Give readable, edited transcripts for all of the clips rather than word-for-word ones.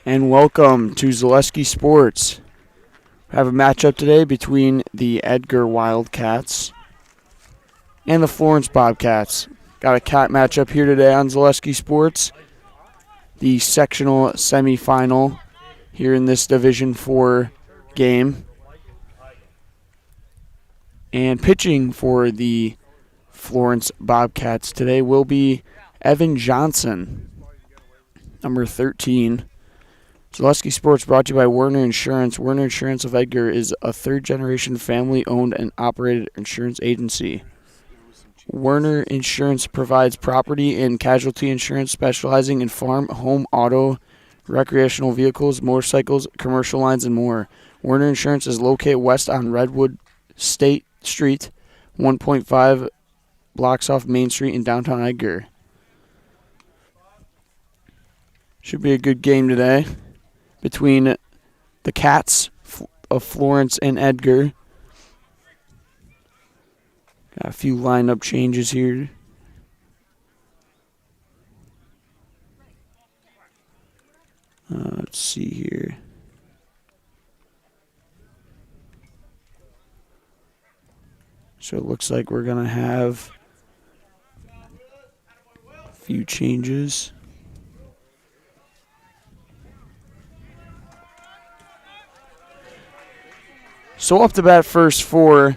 And welcome to Zaleski Sports. We have a matchup today between the Edgar Wildcats and the Florence Bobcats. Got a cat matchup here today on Zaleski Sports. The sectional semifinal here in this Division 4 game. And pitching for the Florence Bobcats today will be Evan Johnson, number 13. Zaleski Sports brought to you by Werner Insurance. Werner Insurance of Edgar is a third-generation family-owned and operated insurance agency. Werner Insurance provides property and casualty insurance specializing in farm, home, auto, recreational vehicles, motorcycles, commercial lines, and more. Werner Insurance is located west on Redwood State Street, 1.5 blocks off Main Street in downtown Edgar. Should be a good game today between the Cats of Florence and Edgar. Got a few lineup changes here. Let's see here. So it looks like we're going to have a few changes. So up to bat first for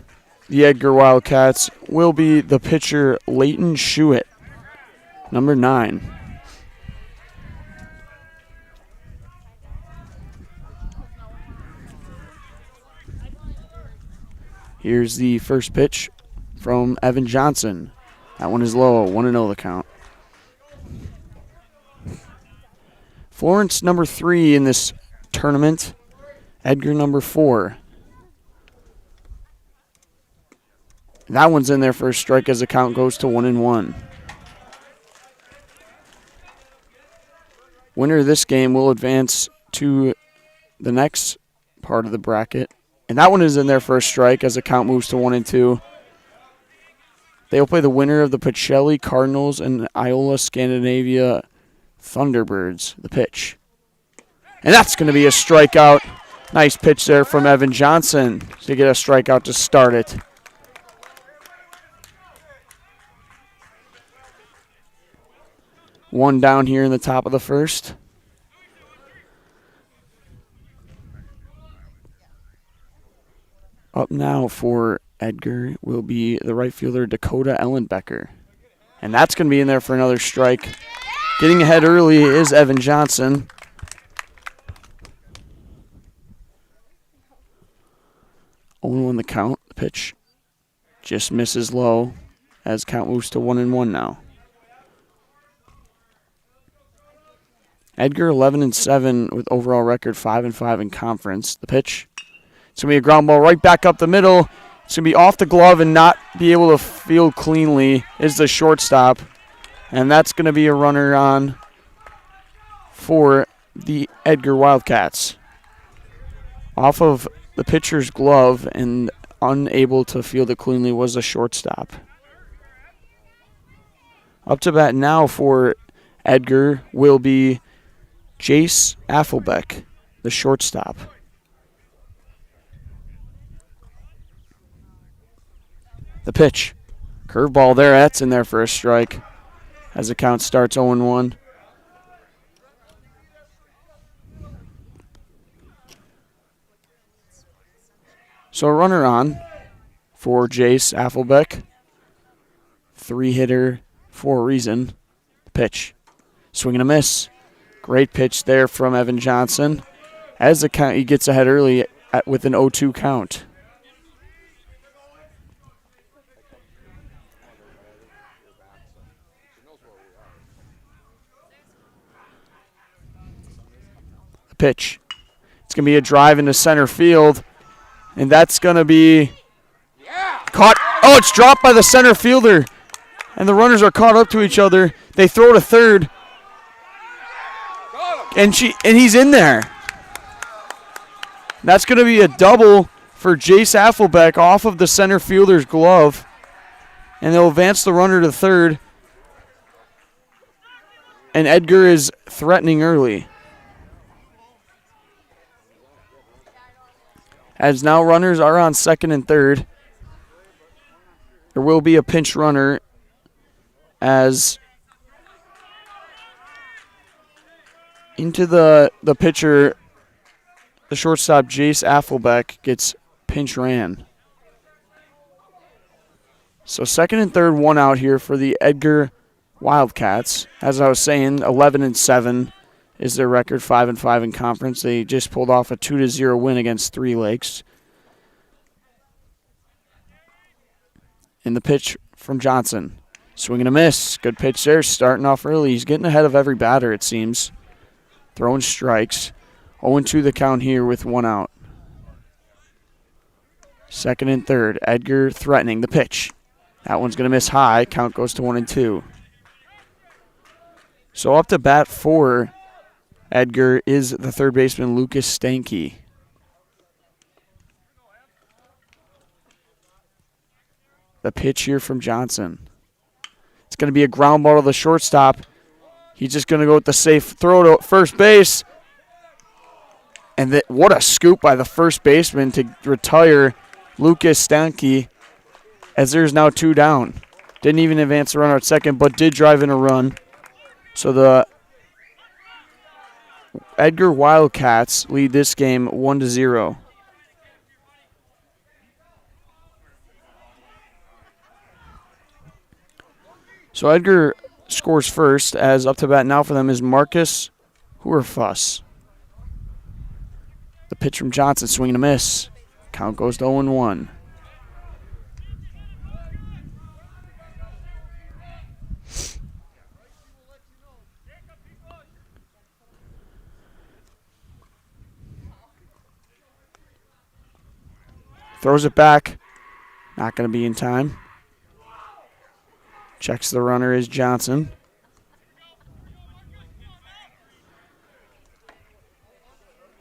the Edgar Wildcats will be the pitcher Leighton Schuett, number 9. Here's the first pitch from Evan Johnson. That one is low, 1-0 the count. Florence number 3 in this tournament, Edgar number 4. That one's in there for a strike as the count goes to 1-1. Winner of this game will advance to the next part of the bracket. And that one is in there for a strike as the count moves to 1-2. They will play the winner of the Pacelli Cardinals and Iola Scandinavia Thunderbirds, the pitch. And that's going to be a strikeout. Nice pitch there from Evan Johnson to get a strikeout to start it. One down here in the top of the first. Up now for Edgar will be the right fielder Dakota Ellenbecker. And that's going to be in there for another strike. Getting ahead early is Evan Johnson. Only on the count. The pitch just misses low as count moves to 1-1 now. Edgar 11-7 with overall record 5-5 in conference. The pitch. It's going to be a ground ball right back up the middle. It's going to be off the glove and not be able to field cleanly is the shortstop. And that's going to be a runner on for the Edgar Wildcats. Off of the pitcher's glove and unable to field it cleanly was the shortstop. Up to bat now for Edgar will be Jace Affelbeck, the shortstop. The pitch. Curveball there. That's in there for a strike as the count starts 0-1. So a runner on for Jace Affelbeck. 3-hitter for a reason. The pitch. Swing and a miss. Great pitch there from Evan Johnson. As the count, he gets ahead early with an 0-2 count. The pitch. It's going to be a drive into center field, and that's going to be caught. Oh, it's dropped by the center fielder, and the runners are caught up to each other. They throw to third. And he's in there. That's going to be a double for Jace Affelbeck off of the center fielder's glove. And they'll advance the runner to third. And Edgar is threatening early. As now runners are on second and third. There will be a pinch runner as into the pitcher, the shortstop, Jace Affelbeck, gets pinch ran. So second and third, one out here for the Edgar Wildcats. As I was saying, 11-7 is their record, 5-5 in conference. They just pulled off a 2-0 win against Three Lakes. In the pitch from Johnson. Swing and a miss. Good pitch there, starting off early. He's getting ahead of every batter, it seems. Throwing strikes. 0-2 the count here with one out. Second and third. Edgar threatening the pitch. That one's going to miss high. Count goes to 1-2. So up to bat for Edgar is the third baseman, Lucas Stanke. The pitch here from Johnson. It's going to be a ground ball to the shortstop. He's just going to go with the safe throw to first base. And what a scoop by the first baseman to retire Lucas Stanke, as there's now two down. Didn't even advance the runner at second, but did drive in a run. So the Edgar Wildcats lead this game 1-0. So Edgar scores first, as up to bat now for them is Marcus Hurfuss. The pitch from Johnson, swing and a miss. Count goes to 0-1. Throws it back. Not going to be in time. Checks the runner is Johnson.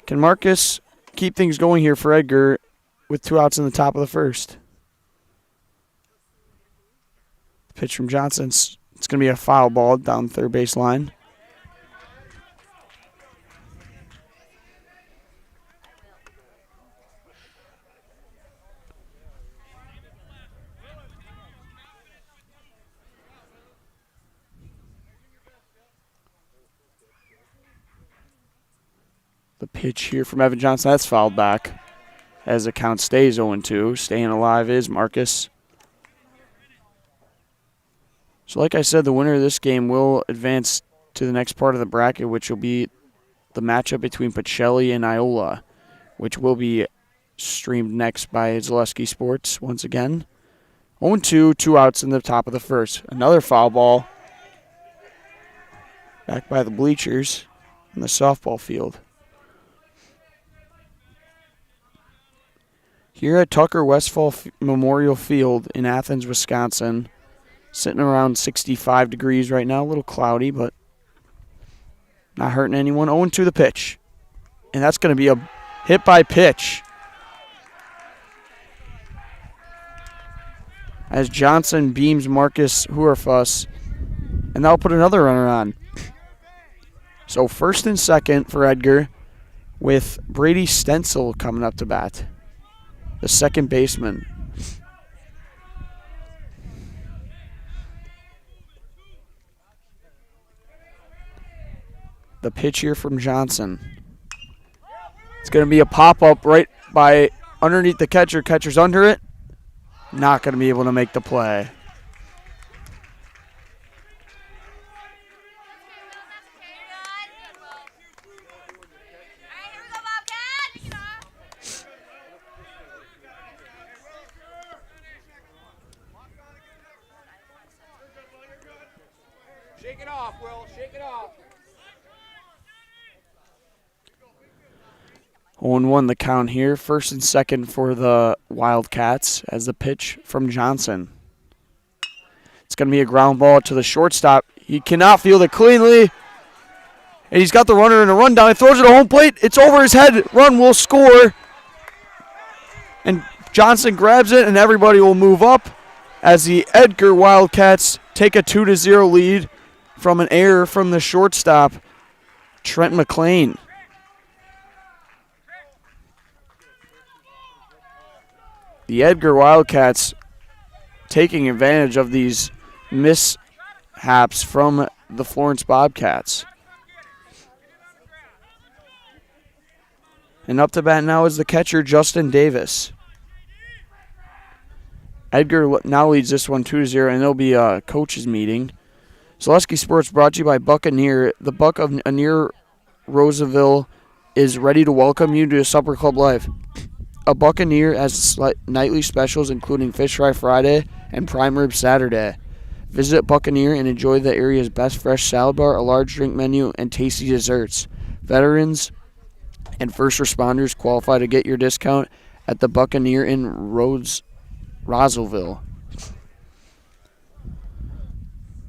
Can Marcus keep things going here for Edgar with two outs in the top of the first? Pitch from Johnson. It's going to be a foul ball down the third base line. The pitch here from Evan Johnson, that's fouled back as the count stays 0-2. Staying alive is Marcus. So like I said, the winner of this game will advance to the next part of the bracket, which will be the matchup between Pacelli and Iola, which will be streamed next by Zaleski Sports once again. 0-2, two outs in the top of the first. Another foul ball back by the bleachers in the softball field. Here at Tucker Westfall Memorial Field in Athens, Wisconsin, sitting around 65 degrees right now, a little cloudy, but not hurting anyone. 0-2 the pitch. And that's going to be a hit by pitch, as Johnson beams Marcus Hurfuss, and that'll put another runner on. So first and second for Edgar, with Brady Stencil coming up to bat, the second baseman. The pitch here from Johnson. It's going to be a pop-up right by underneath the catcher. Catcher's under it. Not going to be able to make the play. Shake it off, Will. Shake it off. 0-1 the count here. First and second for the Wildcats as the pitch from Johnson. It's going to be a ground ball to the shortstop. He cannot field it cleanly. And he's got the runner in a rundown. He throws it to home plate. It's over his head. Run will score. And Johnson grabs it, and everybody will move up as the Edgar Wildcats take a 2-0 lead from an error from the shortstop, Trent McLean. the Edgar Wildcats taking advantage of these mishaps from the Florence Bobcats. And up to bat now is the catcher, Justin Davis. Edgar now leads this one 2-0, and there'll be a coaches meeting. Zaleski Sports brought to you by Buccaneer. The Buccaneer Roseville is ready to welcome you to Supper Club Life. A Buccaneer has nightly specials including Fish Fry Friday and Prime Rib Saturday. Visit Buccaneer and enjoy the area's best fresh salad bar, a large drink menu, and tasty desserts. Veterans and first responders qualify to get your discount at the Buccaneer in Roseville.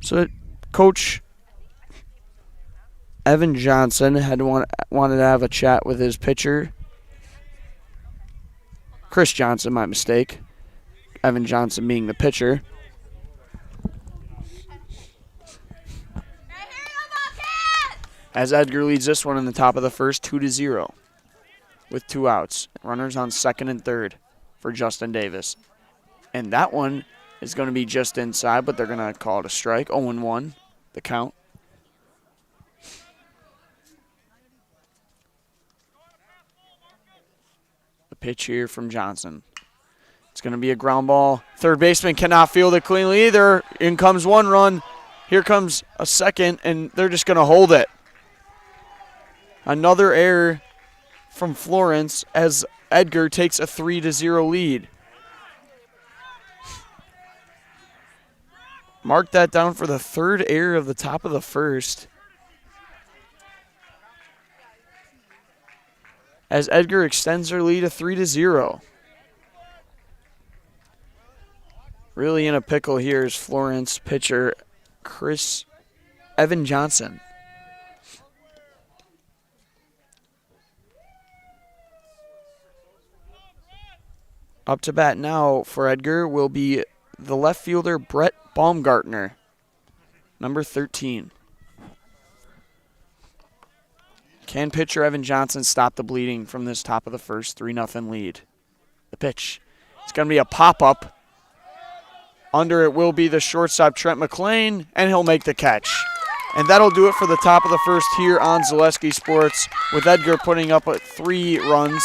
So Coach Evan Johnson wanted to have a chat with his pitcher. Chris Johnson, my mistake. Evan Johnson being the pitcher. As Edgar leads this one in the top of the first, 2-0, with 2 outs. Runners on second and third for Justin Davis. And that one is going to be just inside, but they're going to call it a strike. 0-1, the count. The pitch here from Johnson. It's going to be a ground ball. Third baseman cannot field it cleanly either. In comes one run. Here comes a second, and they're just going to hold it. Another error from Florence as Edgar takes a 3-0 lead. Mark that down for the third error of the top of the first. As Edgar extends their lead to 3-0. Really in a pickle here is Florence pitcher Evan Johnson. Up to bat now for Edgar will be the left fielder Brett Baumgartner, number 13. Can pitcher Evan Johnson stop the bleeding from this top of the first 3-0 lead? The pitch. It's going to be a pop-up. Under it will be the shortstop Trent McLean, and he'll make the catch. And that'll do it for the top of the first here on Zaleski Sports, with Edgar putting up 3 runs.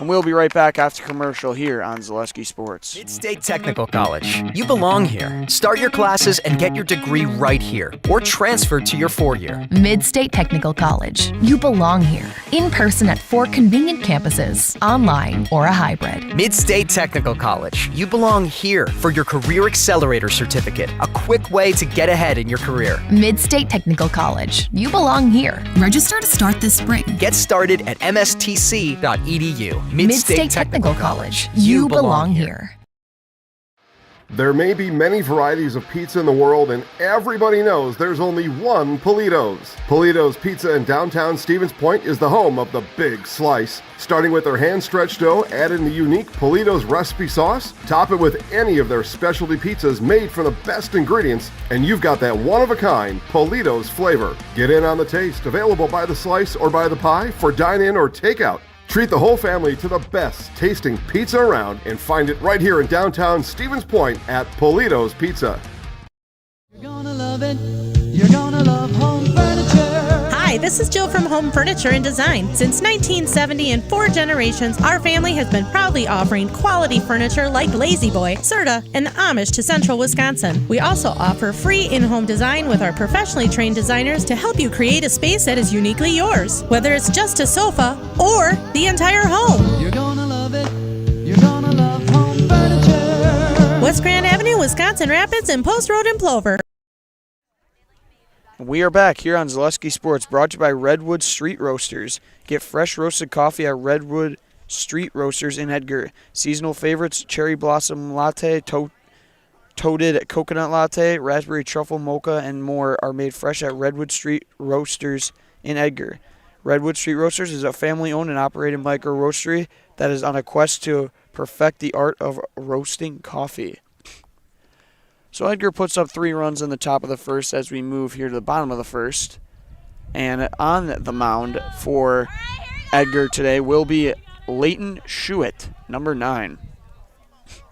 And we'll be right back after commercial here on Zaleski Sports. Mid-State Technical College. You belong here. Start your classes and get your degree right here, or transfer to your 4-year. Mid-State Technical College. You belong here. In person at 4 convenient campuses, online or a hybrid. Mid-State Technical College. You belong here for your Career Accelerator Certificate, a quick way to get ahead in your career. Mid-State Technical College. You belong here. Register to start this spring. Get started at mstc.edu. Mid-State Technical College. You belong here. There may be many varieties of pizza in the world, and everybody knows there's only one Polito's. Polito's Pizza in downtown Stevens Point is the home of the Big Slice. Starting with their hand-stretched dough, add in the unique Polito's recipe sauce, top it with any of their specialty pizzas made from the best ingredients, and you've got that one-of-a-kind Polito's flavor. Get in on the taste, available by the slice or by the pie for dine-in or takeout. Treat the whole family to the best tasting pizza around and find it right here in downtown Stevens Point at Polito's Pizza. You're gonna love it. You're gonna love home furniture. Hi, this is Jill from Home Furniture and Design. Since 1970 and 4 generations, our family has been proudly offering quality furniture like Lazy Boy, Serta, and Amish to Central Wisconsin. We also offer free in-home design with our professionally trained designers to help you create a space that is uniquely yours, whether it's just a sofa or the entire home. You're gonna love it. You're gonna love home furniture. West Grand Avenue, Wisconsin Rapids, and Post Road in Plover. We are back here on Zaleski Sports, brought to you by Redwood Street Roasters. Get fresh roasted coffee at Redwood Street Roasters in Edgar. Seasonal favorites, cherry blossom latte, toasted coconut latte, raspberry truffle mocha, and more are made fresh at Redwood Street Roasters in Edgar. Redwood Street Roasters is a family-owned and operated micro roastery that is on a quest to perfect the art of roasting coffee. So Edgar puts up 3 runs in the top of the first as we move here to the bottom of the first. And on the mound for Edgar today will be Leighton Schuett, number 9.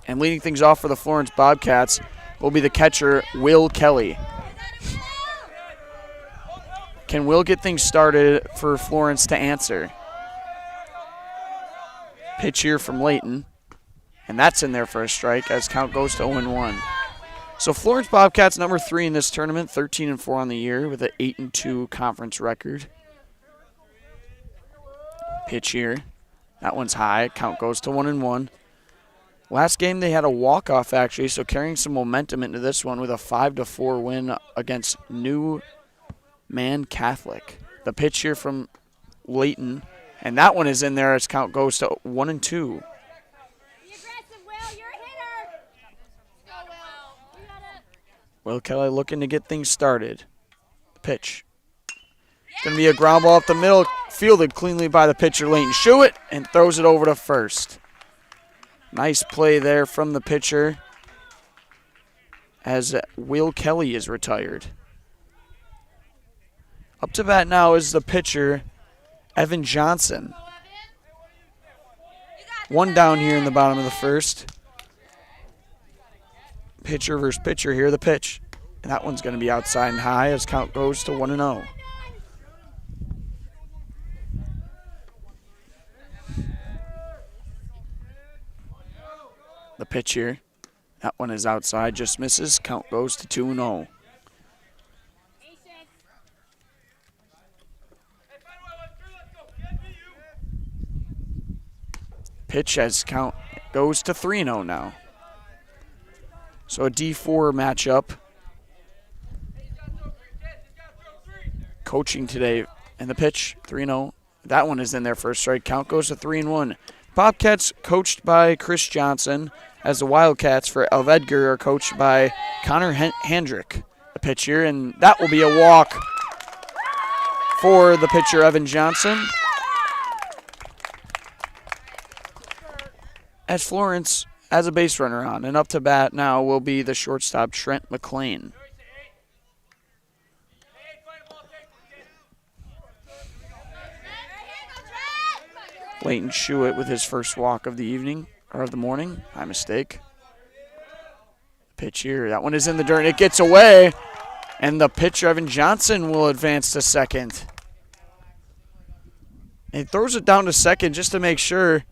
And leading things off for the Florence Bobcats will be the catcher, Will Kelly. Can Will get things started for Florence to answer? Pitch here from Layton. And that's in there for a strike as count goes to 0-1. So Florence Bobcats number 3 in this tournament, 13-4 on the year with an 8-2 conference record. Pitch here. That one's high. Count goes to 1-1. Last game they had a walk-off actually, so carrying some momentum into this one with a 5-4 win against New Man Catholic. The pitch here from Layton, and that one is in there as count goes to 1-2. Will Kelly looking to get things started. Pitch. It's going to be a ground ball up the middle, fielded cleanly by the pitcher Layton Schuett, and throws it over to first. Nice play there from the pitcher as Will Kelly is retired. Up to bat now is the pitcher, Evan Johnson. One down here in the bottom of the first. Pitcher versus pitcher here, the pitch. And that one's going to be outside and high as count goes to 1-0. The pitch here. That one is outside, just misses. Count goes to 2-0. Pitch as count goes to 3-0 now. So a D4 matchup. Coaching today. And the pitch, 3-0. That one is in there for a strike. Count goes to 3-1. Bobcats coached by Chris Johnson, as the Wildcats for Edgar are coached by Connor Hendrick. The pitch here, and that will be a walk for the pitcher Evan Johnson. As Florence has a base runner on, and up to bat now will be the shortstop Trent McLean. Layton Schuett with his first walk of the evening, or of the morning. My mistake. Pitch here. That one is in the dirt. It gets away. And the pitcher, Evan Johnson, will advance to second. And he throws it down to second just to make sure.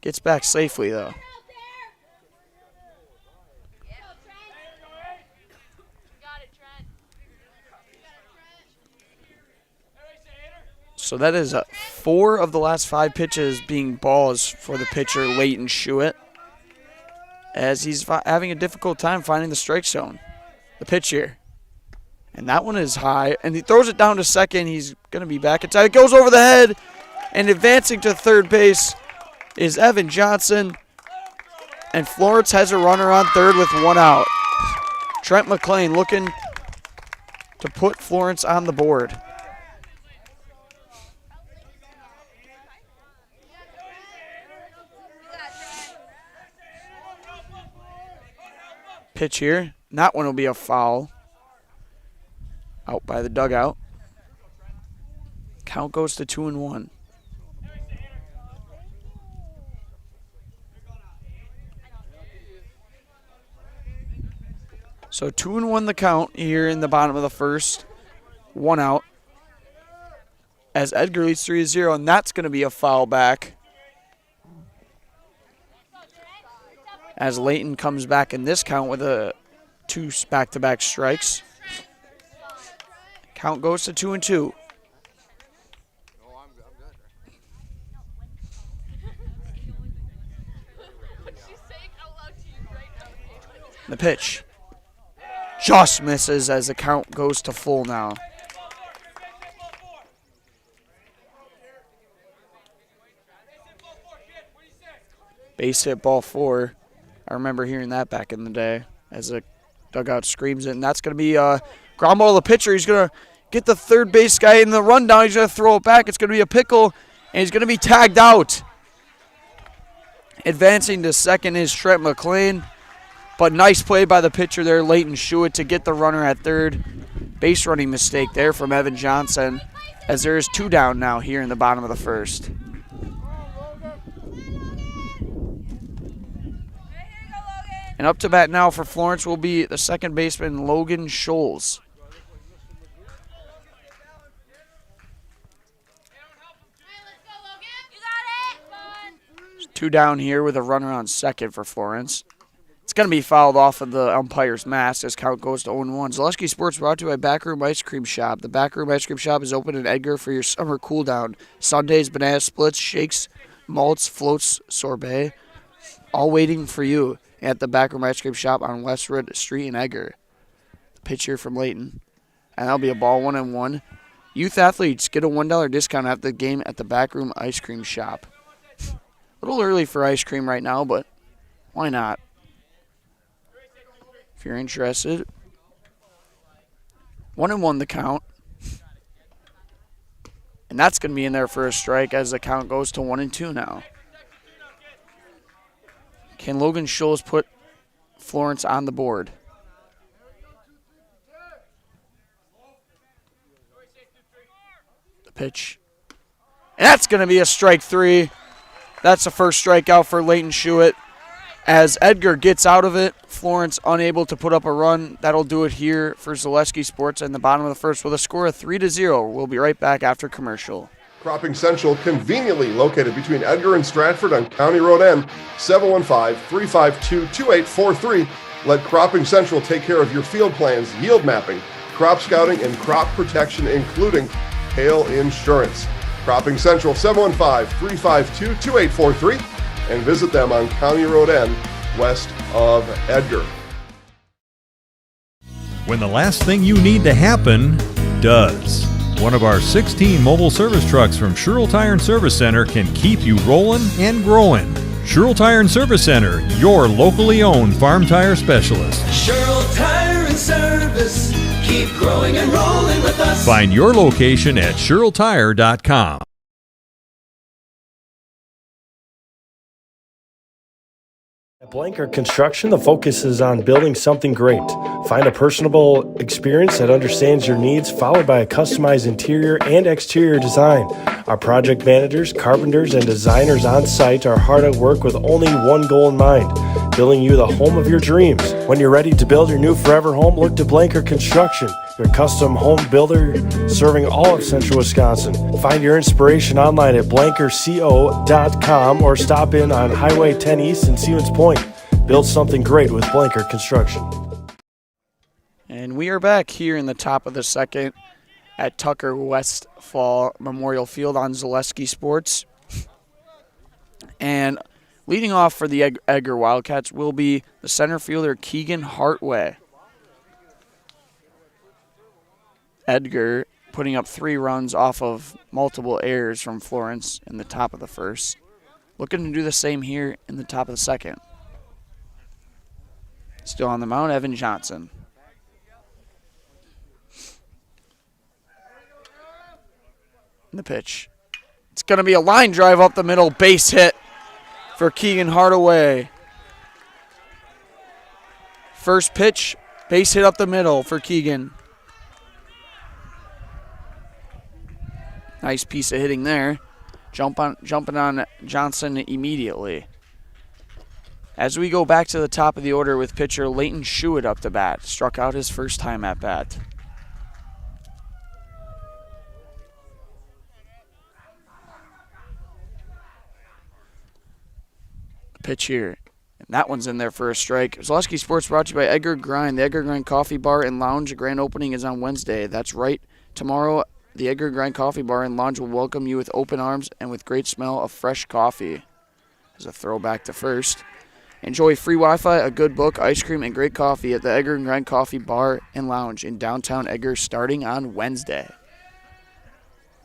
Gets back safely, though. So that is 4 of the last 5 pitches being balls for the pitcher, Layton Schuett, as he's having a difficult time finding the strike zone. The pitch here. And that one is high, and he throws it down to second. He's going to be back inside. It goes over the head, and advancing to third base is Evan Johnson, and Florence has a runner on third with 1 out. Trent McLean looking to put Florence on the board. Pitch here. That one will be a foul. Out by the dugout. Count goes to 2-1. So 2-1 the count here in the bottom of the first. 1 out. As Edgar leads 3-0, and that's going to be a foul back. As Layton comes back in this count with 2 back-to-back strikes. Count goes to 2-2. The pitch just misses as the count goes to full now. Base hit ball 4. I remember hearing that back in the day as the dugout screams it. And that's going to be a ground ball to the pitcher. He's going to get the third base guy in the rundown. He's going to throw it back. It's going to be a pickle, and he's going to be tagged out. Advancing to second is Trent McLean. But nice play by the pitcher there, Layton Schuett, to get the runner at third. Base running mistake there from Evan Johnson, as there is 2 down now here in the bottom of the first. And up to bat now for Florence will be the second baseman, Logan Scholes. Two down here with a runner on second for Florence. It's going to be fouled off of the umpire's mask as count goes to 0-1. Zaleski Sports brought to you by Backroom Ice Cream Shop. The Backroom Ice Cream Shop is open in Edgar for your summer cool down. Sundays, banana splits, shakes, malts, floats, sorbet, all waiting for you at the Backroom Ice Cream Shop on Westwood Street in Edgar. The pitch here from Layton. And that'll be a ball 1-1. Youth athletes get a $1 discount after the game at the Backroom Ice Cream Shop. A little early for ice cream right now, but why not? If you're interested. 1-1 the count. And that's going to be in there for a strike as the count goes to 1-2 now. Can Logan Scholes put Florence on the board? The pitch. And that's going to be a strike 3. That's the first strikeout for Leighton Schuett. As Edgar gets out of it, Florence unable to put up a run. That'll do it here for Zaleski Sports in the bottom of the first with a score of 3-0. We'll be right back after commercial. Cropping Central, conveniently located between Edgar and Stratford on County Road N, 715-352-2843. Let Cropping Central take care of your field plans, yield mapping, crop scouting, and crop protection, including hail insurance. Cropping Central, 715-352-2843, and visit them on County Road N, west of Edgar. When the last thing you need to happen does. One of our 16 mobile service trucks from Sherrill Tire and Service Center can keep you rolling and growing. Sherrill Tire and Service Center, your locally owned farm tire specialist. Sherrill Tire and Service, keep growing and rolling with us. Find your location at SherrillTire.com. At Blanker Construction, the focus is on building something great. Find a personable experience that understands your needs, followed by a customized interior and exterior design. Our project managers, carpenters, and designers on site are hard at work with only one goal in mind: building you the home of your dreams. When you're ready to build your new forever home, look to Blanker Construction, your custom home builder serving all of central Wisconsin. Find your inspiration online at blankerco.com or stop in on Highway 10 East in Stevens Point. Build something great with Blanker Construction. And we are back here in the top of the second at Tucker Westfall Memorial Field on Zaleski Sports. And leading off for the Edgar Wildcats will be the center fielder Keegan Hartway. Edgar putting up 3 runs off of multiple errors from Florence in the top of the first. Looking to do the same here in the top of the second. Still on the mound, Evan Johnson. And the pitch. It's going to be a line drive up the middle, base hit for Keegan Hardaway. First pitch, base hit up the middle for Keegan. Nice piece of hitting there. Jumping on Johnson immediately. As we go back to the top of the order with pitcher Leighton Schuett up to bat. Struck out his first time at bat. Pitch here. And that one's in there for a strike. Zaleski Sports brought to you by Edgar Grind. The Edgar Grind Coffee Bar and Lounge grand opening is on Wednesday. That's right. Tomorrow, the Edgar Grind Coffee Bar and Lounge will welcome you with open arms and with great smell of fresh coffee. As a throwback to first. Enjoy free Wi-Fi, a good book, ice cream, and great coffee at the Edgar Grind Coffee Bar and Lounge in downtown Edgar starting on Wednesday.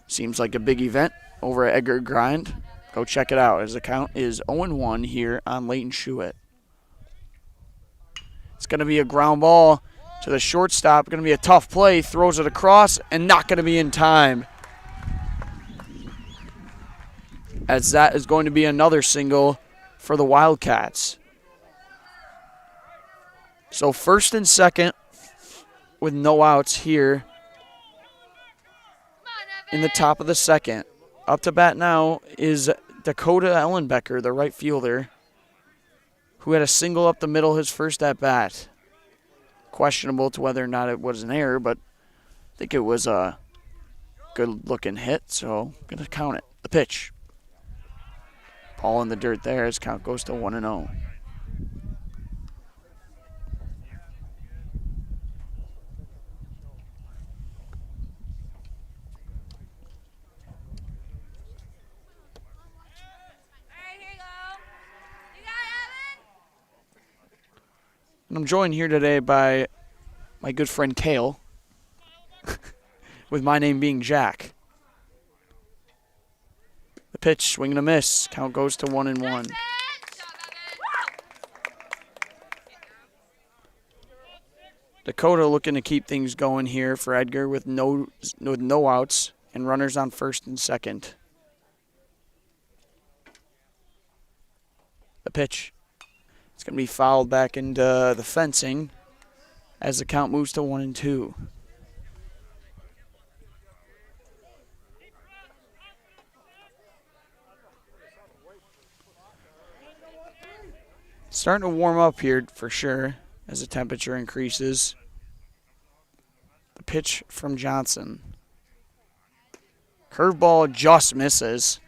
Seems like a big event over at Edgar Grind. Go check it out as the count is 0-1 here on Leighton Schuett. It's going to be a ground ball to the shortstop. Going to be a tough play. Throws it across and not going to be in time. As that is going to be another single for the Wildcats. So first and second with no outs here in the top of the second. Up to bat now is Dakota Ellenbecker, the right fielder. who had a single up the middle his first at bat. Questionable to whether or not it was an error, but I think it was a good-looking hit, so I'm going to count it. The pitch. Ball in the dirt there as count goes to 1-0. And I'm joined here today by my good friend Kale, with my name being Jack. The pitch, swing and a miss. Count goes to 1-1. Dakota looking to keep things going here for Edgar with no outs and runners on first and second. The pitch. It's going to be fouled back into the fencing as the count moves to 1-2. Starting to warm up here for sure as the temperature increases. The pitch from Johnson. Curveball just misses.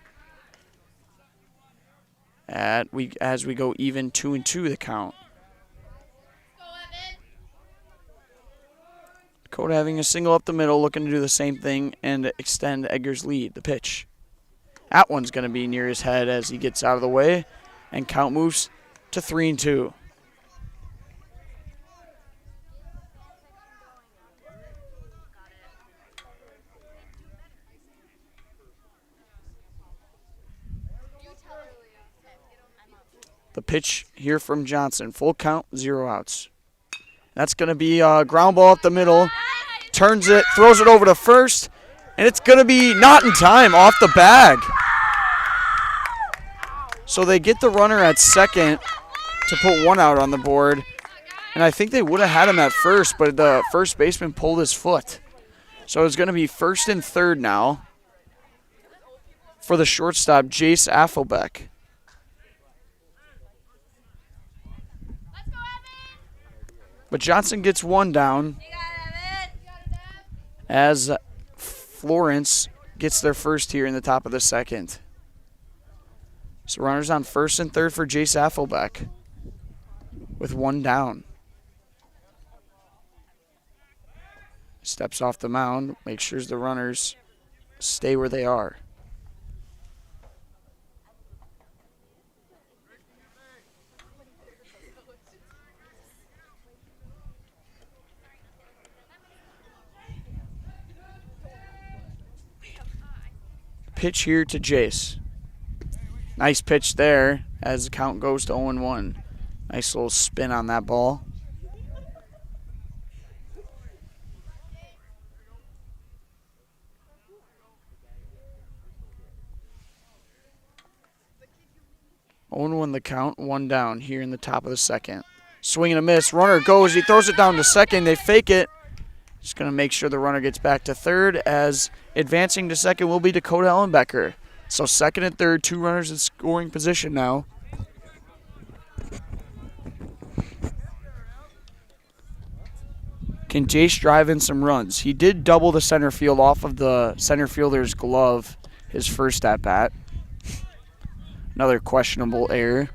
As we go even 2-2 the count. Dakota having a single up the middle, looking to do the same thing and extend Edgar's lead. The pitch. That one's going to be near his head as he gets out of the way, and count moves to 3-2. The pitch here from Johnson. Full count, 0 outs. That's going to be a ground ball up the middle. Turns it, throws it over to first, and it's going to be not in time, off the bag. So they get the runner at second to put 1 out on the board. And I think they would have had him at first, but the first baseman pulled his foot. So it's going to be first and third now for the shortstop, Jace Affelbeck. But Johnson gets 1 down as Florence gets their first here in the top of the second. So runners on first and third for Jace Affelbeck with 1 down. Steps off the mound, makes sure the runners stay where they are. Pitch here to Jace. Nice pitch there as the count goes to 0-1. Nice little spin on that ball. Won the count, 1 down here in the top of the second. Swing and a miss. Runner goes. He throws it down to second. They fake it. Just going to make sure the runner gets back to third, as advancing to second will be Dakota Ellenbecker. So second and third, 2 runners in scoring position now. Can Jace drive in some runs? He did double the center field off of the center fielder's glove his first at bat. Another questionable error.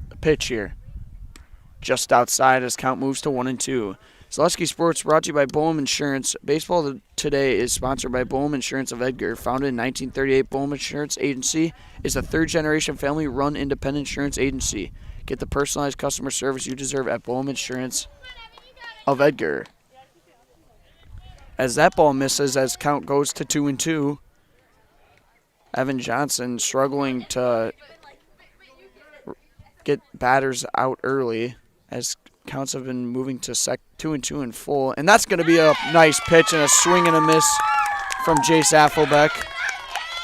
The pitch here. Just outside as count moves to 1-2. Zaleski Sports brought to you by Boehm Insurance. Baseball today is sponsored by Boehm Insurance of Edgar. Founded in 1938, Boehm Insurance Agency is a third-generation family-run independent insurance agency. Get the personalized customer service you deserve at Boehm Insurance of Edgar. As that ball misses, as count goes to 2-2, Evan Johnson struggling to get batters out early, as counts have been moving to 2-2 in full. And that's going to be a nice pitch and a swing and a miss from Jace Affelbeck.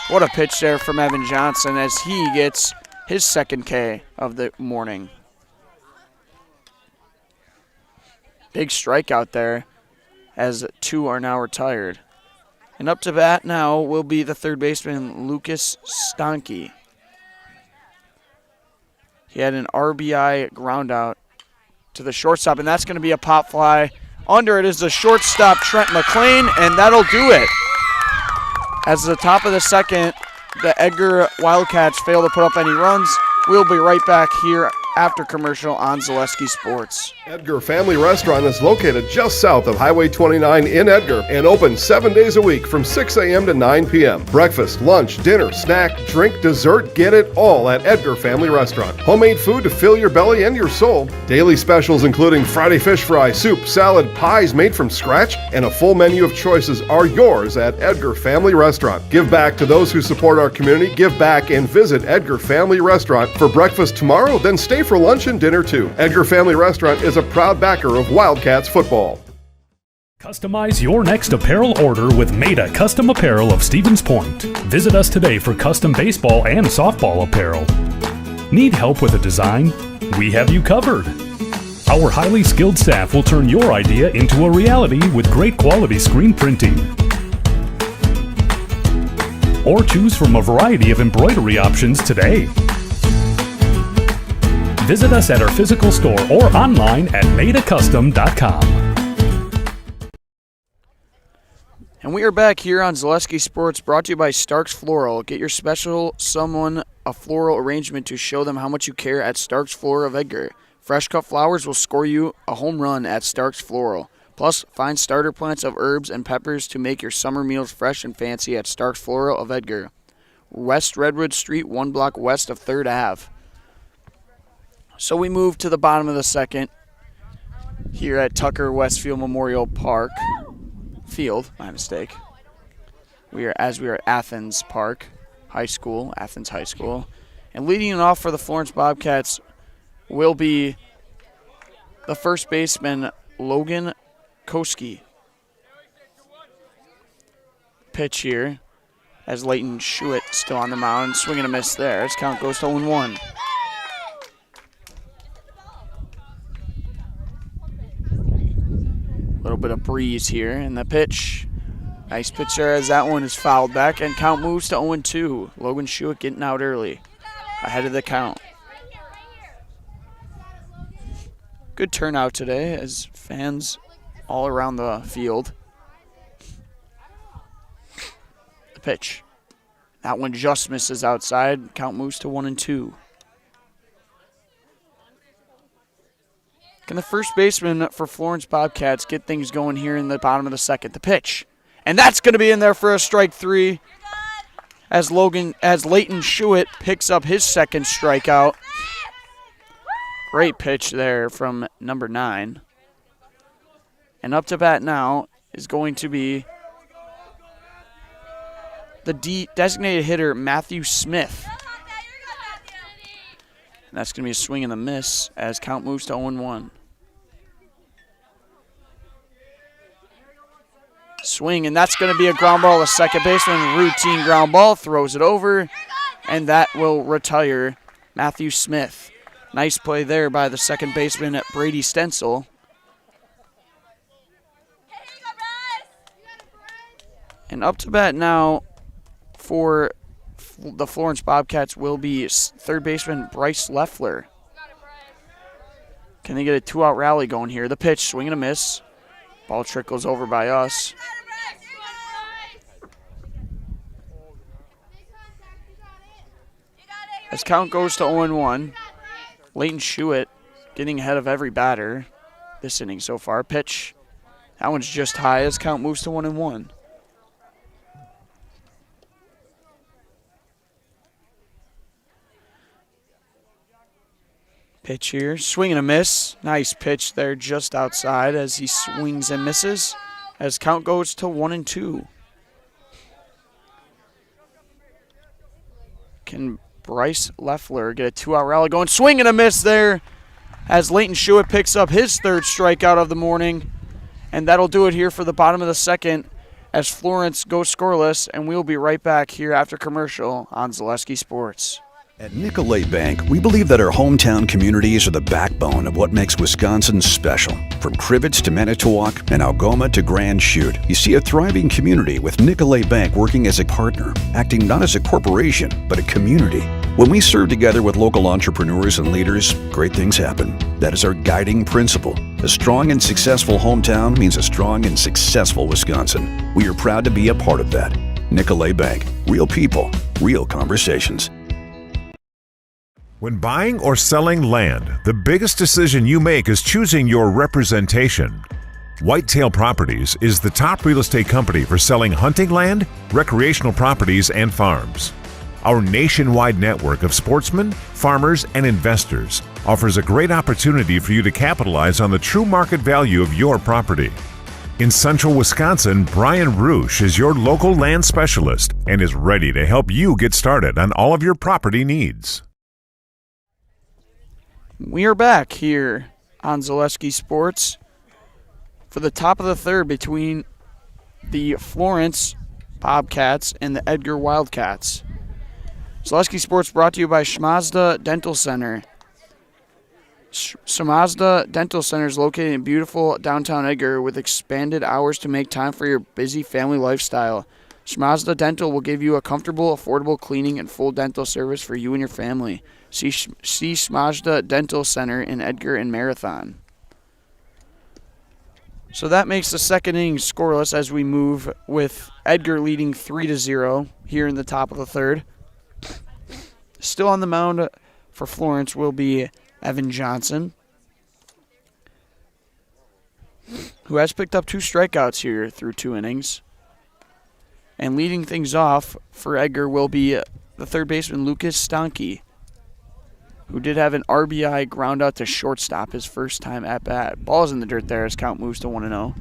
What a pitch there from Evan Johnson as he gets his second K of the morning. Big strikeout there as 2 are now retired. And up to bat now will be the third baseman, Lucas Stanke. He had an RBI ground out to the shortstop, and that's going to be a pop fly. Under it is the shortstop, Trent McLean, and that'll do it. As the top of the second, the Edgar Wildcats fail to put up any runs. We'll be right back here after commercial on Zaleski Sports. Edgar Family Restaurant is located just south of Highway 29 in Edgar and open 7 days a week from 6 a.m. to 9 p.m. Breakfast, lunch, dinner, snack, drink, dessert, get it all at Edgar Family Restaurant. Homemade food to fill your belly and your soul. Daily specials including Friday fish fry, soup, salad, pies made from scratch, and a full menu of choices are yours at Edgar Family Restaurant. Give back to those who support our community. Give back and visit Edgar Family Restaurant for breakfast tomorrow, then stay for lunch and dinner too. Edgar Family Restaurant is a proud backer of Wildcats football. Customize your next apparel order with Maida Custom Apparel of Stevens Point. Visit us today for custom baseball and softball apparel. Need help with a design? We have you covered. Our highly skilled staff will turn your idea into a reality with great quality screen printing. Or choose from a variety of embroidery options today. Visit us at our physical store or online at maidacustom.com. And we are back here on Zaleski Sports, brought to you by Stark's Floral. Get your special someone a floral arrangement to show them how much you care at Stark's Floral of Edgar. Fresh cut flowers will score you a home run at Stark's Floral. Plus, find starter plants of herbs and peppers to make your summer meals fresh and fancy at Stark's Floral of Edgar. West Redwood Street, 1 block west of 3rd Ave. So we move to the bottom of the second here at Tucker Westfield Memorial Park. Field, my mistake. We are at Athens Park High School, Athens High School. And leading it off for the Florence Bobcats will be the first baseman, Logan Koski. Pitch here as Leighton Schuett still on the mound, swinging a miss there. His count goes to 0-1. Little bit of breeze here in the pitch. Nice pitch there as that one is fouled back, and count moves to 0-2. Logan Schuett getting out early, ahead of the count. Good turnout today as fans all around the field. The pitch. That one just misses outside. Count moves to 1-2. Can the first baseman for Florence Bobcats get things going here in the bottom of the second? The pitch. And that's going to be in there for a strike 3 as Leighton Schuett picks up his second strikeout. Great pitch there from number 9. And up to bat now is going to be the designated hitter, Matthew Smith. And that's going to be a swing and a miss as count moves to 0-1. Swing, and that's going to be a ground ball. A second baseman, routine ground ball, throws it over, and that will retire Matthew Smith. Nice play there by the second baseman, Brady Stencil. And up to bat now for the Florence Bobcats will be third baseman Bryce Leffler. Can they get a 2-out rally going here? The pitch, swing and a miss. Ball trickles over by us. As count goes to 0-1, Leighton Schuett getting ahead of every batter this inning so far. Pitch, that one's just high as count moves to 1-1. Pitch here, swing and a miss. Nice pitch there just outside as he swings and misses as count goes to 1-2. Can Bryce Leffler get a 2-out rally going? Swing and a miss there as Leighton Schuett picks up his third strikeout of the morning. And that'll do it here for the bottom of the second as Florence goes scoreless, and we'll be right back here after commercial on Zaleski Sports. At Nicolet Bank, we believe that our hometown communities are the backbone of what makes Wisconsin special. From Crivets to Manitowoc and Algoma to Grand Chute, you see a thriving community with Nicolet Bank working as a partner, acting not as a corporation, but a community. When we serve together with local entrepreneurs and leaders, great things happen. That is our guiding principle. A strong and successful hometown means a strong and successful Wisconsin. We are proud to be a part of that. Nicolet Bank. Real people, real conversations. When buying or selling land, the biggest decision you make is choosing your representation. Whitetail Properties is the top real estate company for selling hunting land, recreational properties, and farms. Our nationwide network of sportsmen, farmers, and investors offers a great opportunity for you to capitalize on the true market value of your property. In central Wisconsin, Brian Roosh is your local land specialist and is ready to help you get started on all of your property needs. We are back here on Zaleski Sports for the top of the third between the Florence Bobcats and the Edgar Wildcats. Zaleski Sports brought to you by Schmazda Dental Center. Schmazda Dental Center is located in beautiful downtown Edgar with expanded hours to make time for your busy family lifestyle. Schmazda Dental will give you a comfortable, affordable cleaning and full dental service for you and your family. See Schmazda Dental Center in Edgar and Marathon. So that makes the second inning scoreless as we move with Edgar leading 3-0 here in the top of the third. Still on the mound for Florence will be Evan Johnson, who has picked up 2 strikeouts here through 2 innings. And leading things off for Edgar will be the third baseman Lucas Stanke, who did have an RBI ground out to shortstop his first time at bat. Ball's in the dirt there as count moves to 1-0.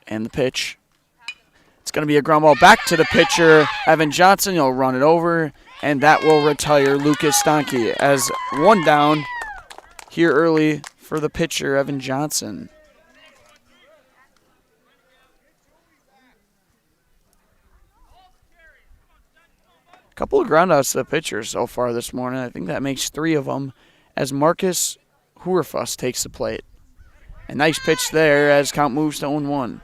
And the pitch. It's going to be a ground ball back to the pitcher, Evan Johnson. He'll run it over, and that will retire Lucas Stanke as 1 down here early for the pitcher, Evan Johnson. A couple of groundouts to the pitcher so far this morning. I think that makes 3 of them as Marcus Hurfuss takes the plate. A nice pitch there as count moves to 0-1.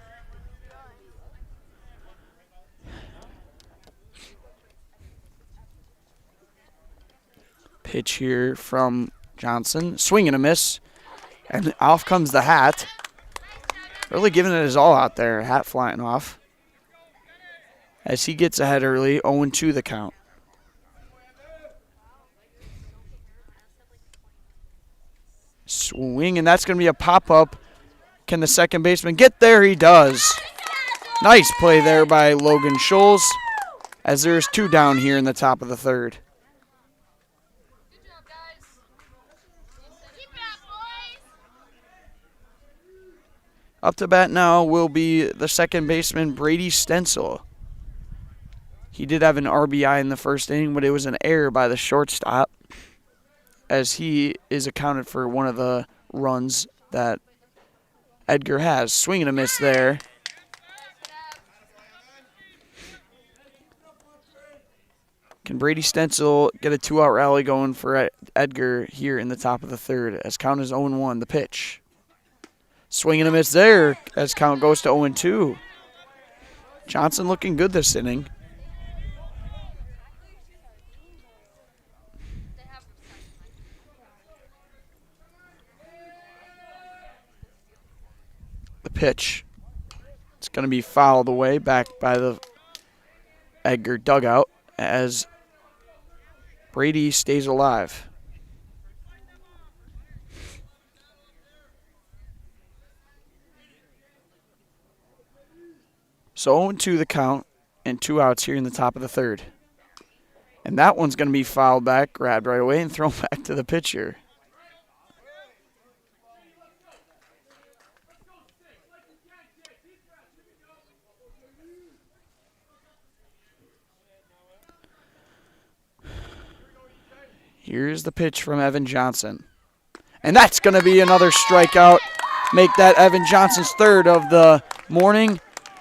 Pitch here from Johnson. Swing and a miss. And off comes the hat. Really giving it his all out there. Hat flying off. As he gets ahead early, 0-2 the count. Swing, and that's going to be a pop-up. Can the second baseman get there? He does. Nice play there by Logan Scholes, as there's 2 down here in the top of the third. Up to bat now will be the second baseman, Brady Stencil. He did have an RBI in the first inning, but it was an error by the shortstop, as he is accounted for one of the runs that Edgar has. Swing and a miss there. Can Brady Stencil get a 2-out rally going for Edgar here in the top of the third, as count is 0-1, the pitch. Swing and a miss there as count goes to 0-2. Johnson looking good this inning. The pitch. It's going to be fouled away back by the Edgar dugout as Brady stays alive. So 0-2 the count and 2 outs here in the top of the third. And that one's going to be fouled back, grabbed right away, and thrown back to the pitcher. Here's the pitch from Evan Johnson. And that's going to be another strikeout. Make that Evan Johnson's third of the morning.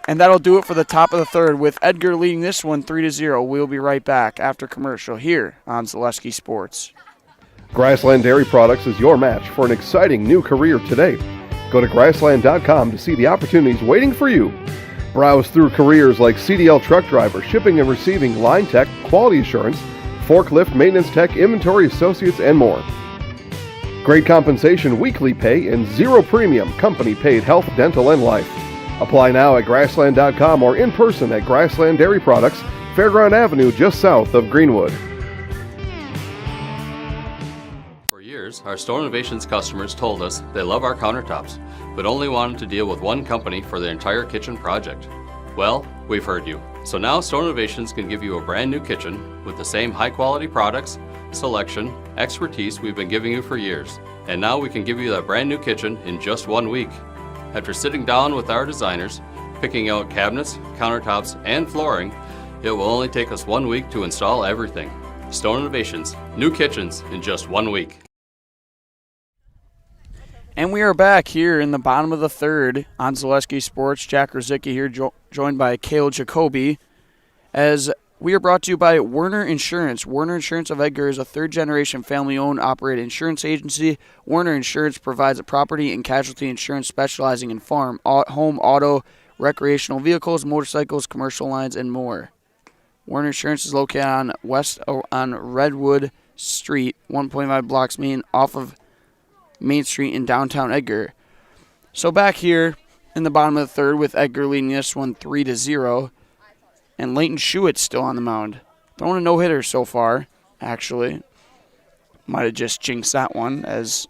And that'll do it for the top of the third with Edgar leading this one 3-0. We'll be right back after commercial here on Zaleski Sports. Grassland Dairy Products is your match for an exciting new career today. Go to grassland.com to see the opportunities waiting for you. Browse through careers like CDL truck driver, shipping and receiving, line tech, quality assurance, forklift, maintenance tech, inventory associates, and more. Great compensation, weekly pay, and zero premium company-paid health, dental, and life. Apply now at grassland.com or in person at Grassland Dairy Products, Fairground Avenue, just south of Greenwood. For years, our Stone Innovations customers told us they love our countertops, but only wanted to deal with one company for their entire kitchen project. Well, we've heard you. So now Stone Innovations can give you a brand new kitchen with the same high quality products, selection, expertise we've been giving you for years. And now we can give you that brand new kitchen in just 1 week. After sitting down with our designers, picking out cabinets, countertops, and flooring, it will only take us 1 week to install everything. Stone Innovations, new kitchens in just 1 week. And we are back here in the bottom of the third on Zaleski Sports. Jack Rosicki here, joined by Cale Jacoby, as we are brought to you by Werner Insurance. Werner Insurance of Edgar is a third-generation family-owned, operated insurance agency. Werner Insurance provides a property and casualty insurance specializing in farm, home, auto, recreational vehicles, motorcycles, commercial lines, and more. Werner Insurance is located on Redwood Street, 1.5 blocks off of Main Street in downtown Edgar. So back here in the bottom of the third with Edgar leading this one 3-0. And Leighton Schuett's still on the mound. Throwing a no-hitter so far, actually. Might have just jinxed that one, as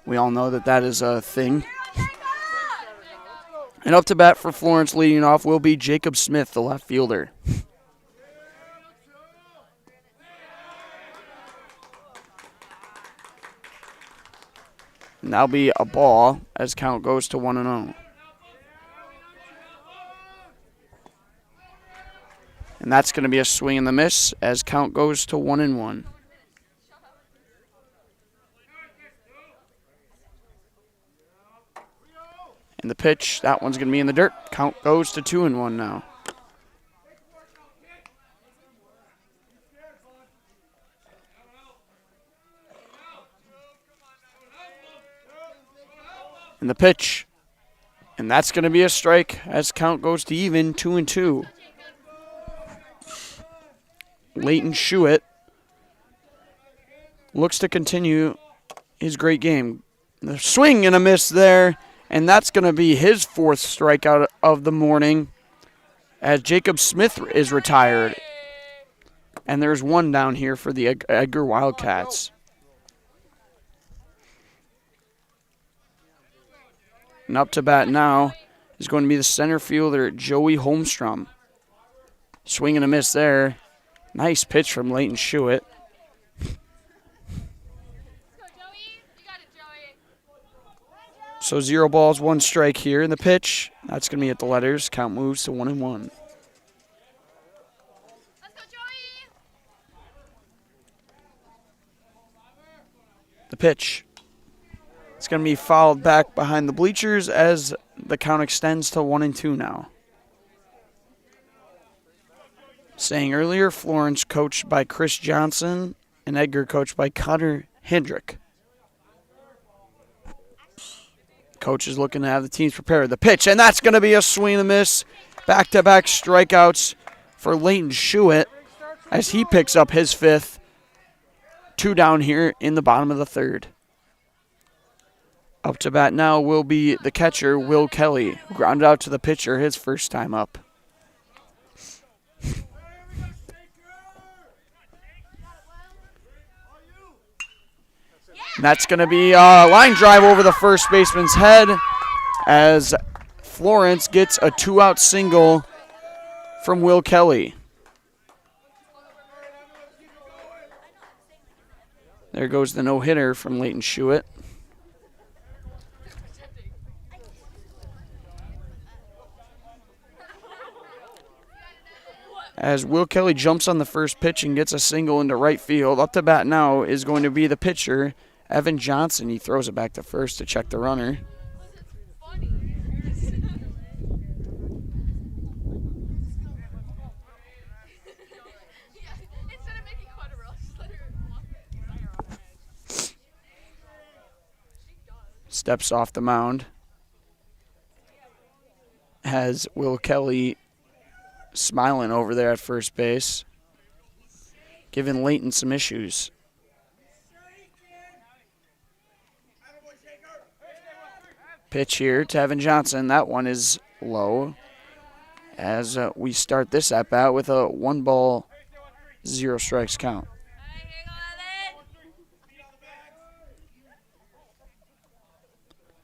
we all know that is a thing. And up to bat for Florence leading off will be Jacob Smith, the left fielder. And that'll be a ball as count goes to 1-0. And that's going to be a swing and the miss as count goes to 1-1. And the pitch, that one's going to be in the dirt. Count goes to 2-1 now. And the pitch, and that's going to be a strike as count goes to even 2-2. Leighton Schuett looks to continue his great game. The swing and a miss there, and that's going to be his fourth strikeout of the morning as Jacob Smith is retired. And there's one down here for the Edgar Wildcats. And up to bat now is going to be the center fielder, Joey Holmstrom. Swing and a miss there. Nice pitch from Leighton Schuett. So 0 balls, 1 strike here in the pitch. That's going to be at the letters. Count moves to 1-1. The pitch. It's going to be fouled back behind the bleachers as the count extends to 1-2 now. Saying earlier, Florence coached by Chris Johnson and Edgar coached by Connor Hendrick. Coach is looking to have the teams prepared. The pitch, and that's going to be a swing and a miss. Back-to-back strikeouts for Leighton Schuett as he picks up his fifth. 2 down here in the bottom of the third. Up to bat now will be the catcher, Will Kelly, who grounded out to the pitcher his first time up. And that's going to be a line drive over the first baseman's head as Florence gets a 2-out single from Will Kelly. There goes the no-hitter from Leighton Schuett. As Will Kelly jumps on the first pitch and gets a single into right field. Up to bat now is going to be the pitcher, Evan Johnson, he throws it back to first to check the runner. Steps off the mound. Has Will Kelly smiling over there at first base, giving Leighton some issues. Pitch here to Evan Johnson. That one is low as we start this at-bat with a 1-ball, 0 strikes count.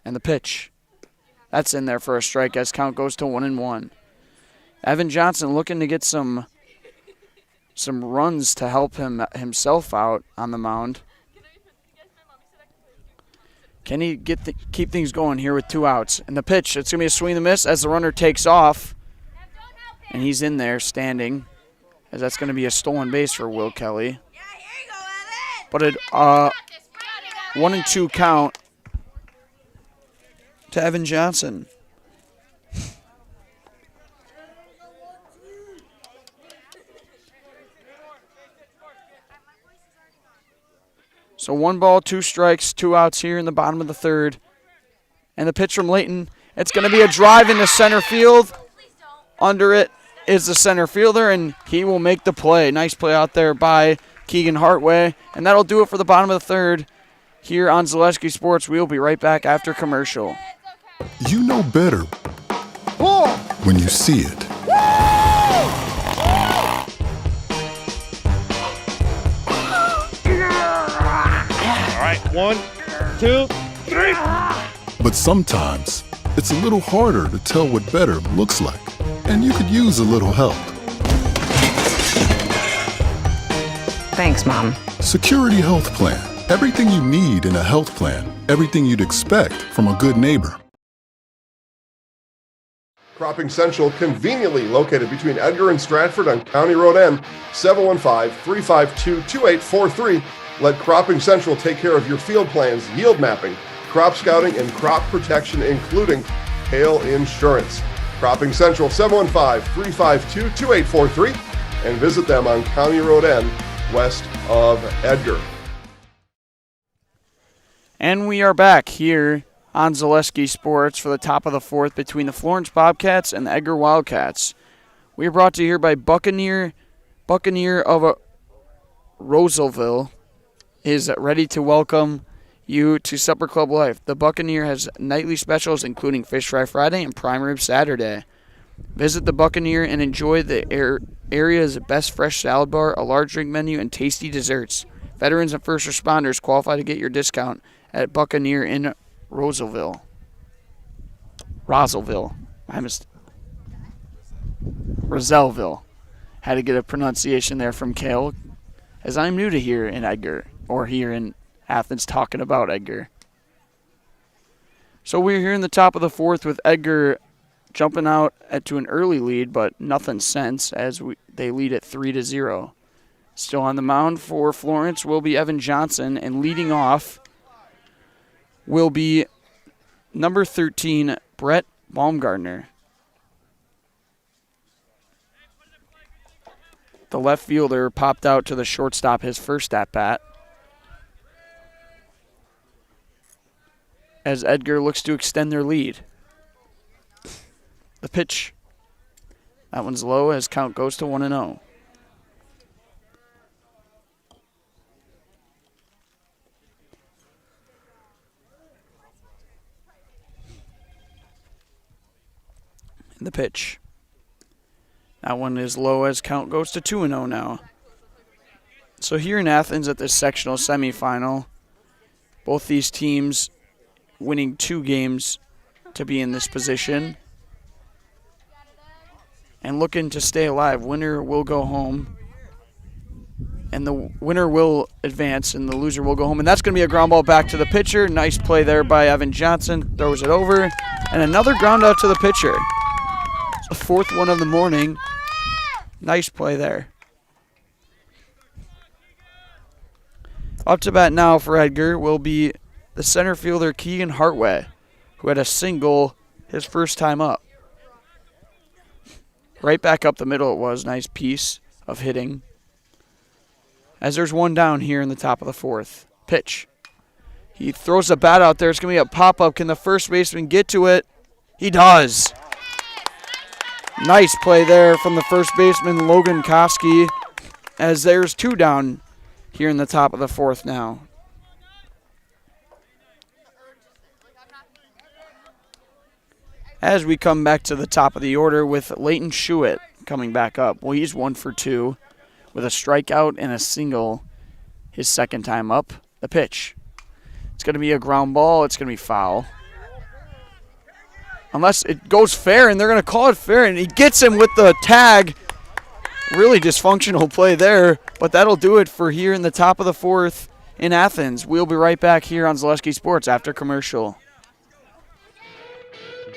And the pitch. That's in there for a strike as count goes to 1-1. Evan Johnson looking to get some runs to help himself out on the mound. Can he keep things going here with 2 outs? And the pitch, it's going to be a swing and a miss as the runner takes off. And he's in there standing, as that's going to be a stolen base for Will Kelly. But a 1-2 count to Evan Johnson. So 1 ball, 2 strikes, 2 outs here in the bottom of the third. And the pitch from Leighton, it's going to be a drive into center field. Under it is the center fielder, and he will make the play. Nice play out there by Keegan Hartway. And that'll do it for the bottom of the third here on Zaleski Sports. We'll be right back after commercial. You know better when you see it. All right, 1, 2, 3. But sometimes it's a little harder to tell what better looks like, and you could use a little help. Thanks, Mom. Security Health Plan. Everything you need in a health plan. Everything you'd expect from a good neighbor. Cropping Central, conveniently located between Edgar and Stratford on County Road N, 715-352-2843. Let Cropping Central take care of your field plans, yield mapping, crop scouting, and crop protection, including hail insurance. Cropping Central, 715-352-2843, and visit them on County Road N, west of Edgar. And we are back here on Zaleski Sports for the top of the fourth between the Florence Bobcats and the Edgar Wildcats. We are brought to you here by Buccaneer of Roosevelt is ready to welcome you to Supper Club Life. The Buccaneer has nightly specials including Fish Fry Friday and Prime Rib Saturday. Visit the Buccaneer and enjoy the area's best fresh salad bar, a large drink menu, and tasty desserts. Veterans and first responders qualify to get your discount at Buccaneer in Roosevelt. Roosevelt. Roosevelt. Had to get a pronunciation there from Kale, as I'm new to here in Edgar, or here in Athens talking about Edgar. So we're here in the top of the fourth with Edgar jumping out to an early lead, but nothing since, as they lead at 3-0. Still on the mound for Florence will be Evan Johnson, and leading off will be number 13, Brett Baumgartner. The left fielder popped out to the shortstop his first at-bat, as Edgar looks to extend their lead. The pitch. That one's low as count goes to 1-0. And the pitch. That one is low as count goes to 2-0 now. So here in Athens at this sectional semifinal, both these teams winning 2 games to be in this position and looking to stay alive. Winner will go home, and the winner will advance, and the loser will go home. And that's going to be a ground ball back to the pitcher. Nice play there by Evan Johnson. Throws it over, and another ground out to the pitcher. It's the fourth one of the morning. Nice play there. Up to bat now for Edgar will be the center fielder Keegan Hartway, who had a single his first time up. Right back up the middle it was. Nice piece of hitting. As there's one down here in the top of the fourth. Pitch. He throws the bat out there. It's going to be a pop-up. Can the first baseman get to it? He does. Nice play there from the first baseman, Logan Kofsky, as there's two down here in the top of the fourth now. As we come back to the top of the order with Leighton Schuett coming back up. Well, he's 1 for 2 with a strikeout and a single his second time up. The pitch. It's going to be a ground ball. It's going to be foul. Unless it goes fair, and they're going to call it fair, and he gets him with the tag. Really dysfunctional play there, but that'll do it for here in the top of the fourth in Athens. We'll be right back here on Zaleski Sports after commercial.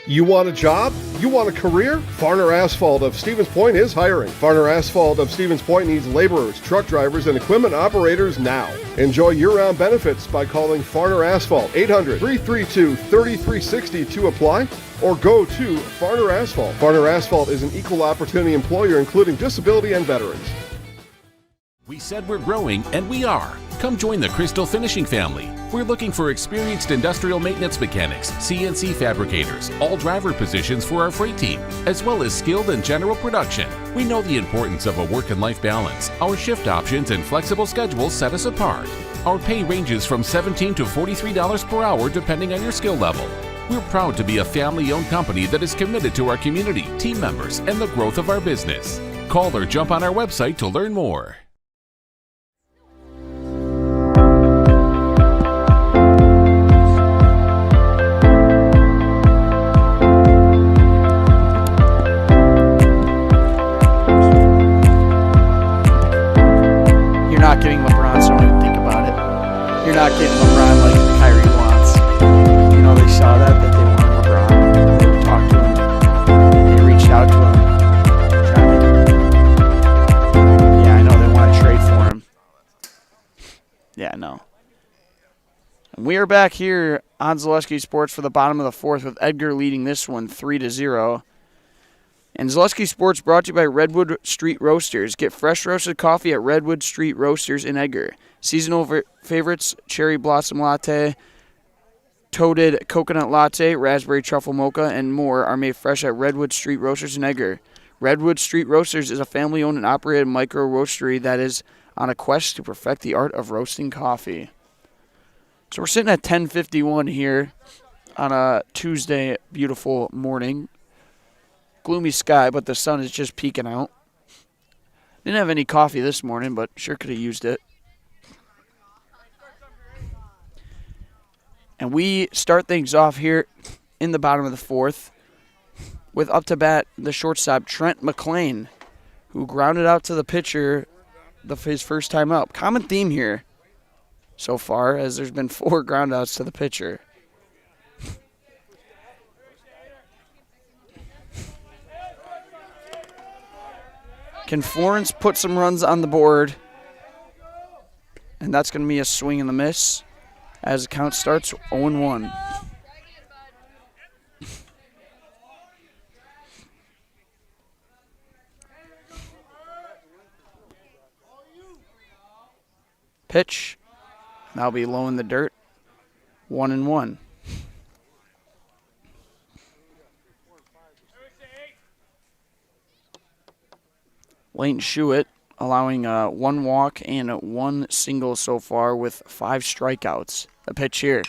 You want a job? You want a career? Farner Asphalt of Stevens Point is hiring. Farner Asphalt of Stevens Point needs laborers, truck drivers, and equipment operators now. Enjoy year-round benefits by calling Farner Asphalt 800-332-3360 to apply, or go to Farner Asphalt. Farner Asphalt is an equal opportunity employer including disability and veterans. We said we're growing, and we are. Come join the Crystal Finishing family. We're looking for experienced industrial maintenance mechanics, CNC fabricators, all driver positions for our freight team, as well as skilled and general production. We know the importance of a work and life balance. Our shift options and flexible schedules set us apart. Our pay ranges from $17 to $43 per hour depending on your skill level. We're proud to be a family-owned company that is committed to our community, team members, and the growth of our business. Call or jump on our website to learn more. Not getting LeBron, so don't even think about it. You're not getting LeBron like Kyrie wants. You know, they saw that they wanted LeBron. They were talking to him. They reached out to him. Yeah, I know they want to trade for him. Yeah, no. And we are back here on Zaleski Sports for the bottom of the fourth with Edgar leading this one 3-0. And Zaleski Sports brought to you by Redwood Street Roasters. Get fresh roasted coffee at Redwood Street Roasters in Edgar. Seasonal favorites, cherry blossom latte, toasted coconut latte, raspberry truffle mocha, and more are made fresh at Redwood Street Roasters in Edgar. Redwood Street Roasters is a family-owned and operated micro-roastery that is on a quest to perfect the art of roasting coffee. So we're sitting at 10:51 here on a Tuesday beautiful morning. Gloomy sky, but the sun is just peeking out. Didn't have any coffee this morning, but sure could have used it. And we start things off here in the bottom of the fourth with up to bat the shortstop, Trent McClain, who grounded out to the pitcher his first time up. Common theme here so far, as there's been 4 groundouts to the pitcher. Can Florence put some runs on the board? And that's going to be a swing and a miss as the count starts 0-1. Pitch. That'll be low in the dirt. 1-1. Leighton Schuett allowing 1 walk and 1 single so far with 5 strikeouts. The pitch here.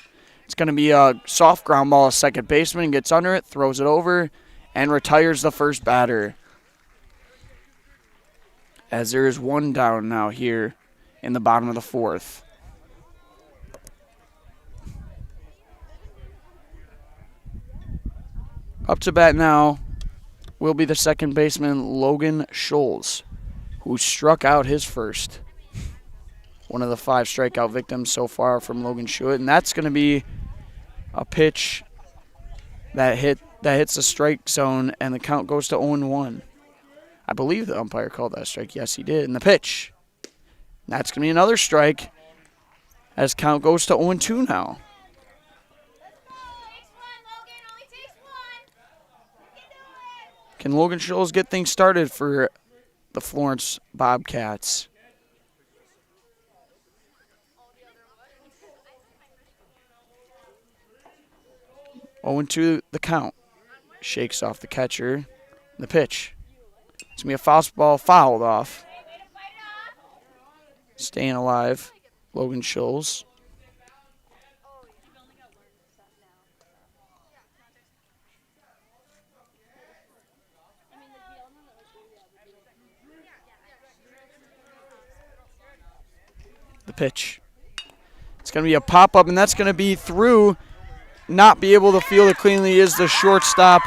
It's going to be a soft ground ball. Second baseman gets under it, throws it over, and retires the first batter. As there is 1 down now here in the bottom of the fourth. Up to bat now will be the second baseman, Logan Scholes, who struck out his first. One of the 5 strikeout victims so far from Logan Schuett. And that's going to be a pitch that hits the strike zone, and the count goes to 0-1. I believe the umpire called that a strike. Yes, he did. And the pitch. That's going to be another strike as count goes to 0-2 now. Can Logan Schultz get things started for the Florence Bobcats? Oh, 0-2 the count. Shakes off the catcher. The pitch. It's going to be a fastball fouled off. Staying alive, Logan Schultz. The pitch. It's going to be a pop-up, and that's going to be through. Not be able to field it cleanly is the shortstop,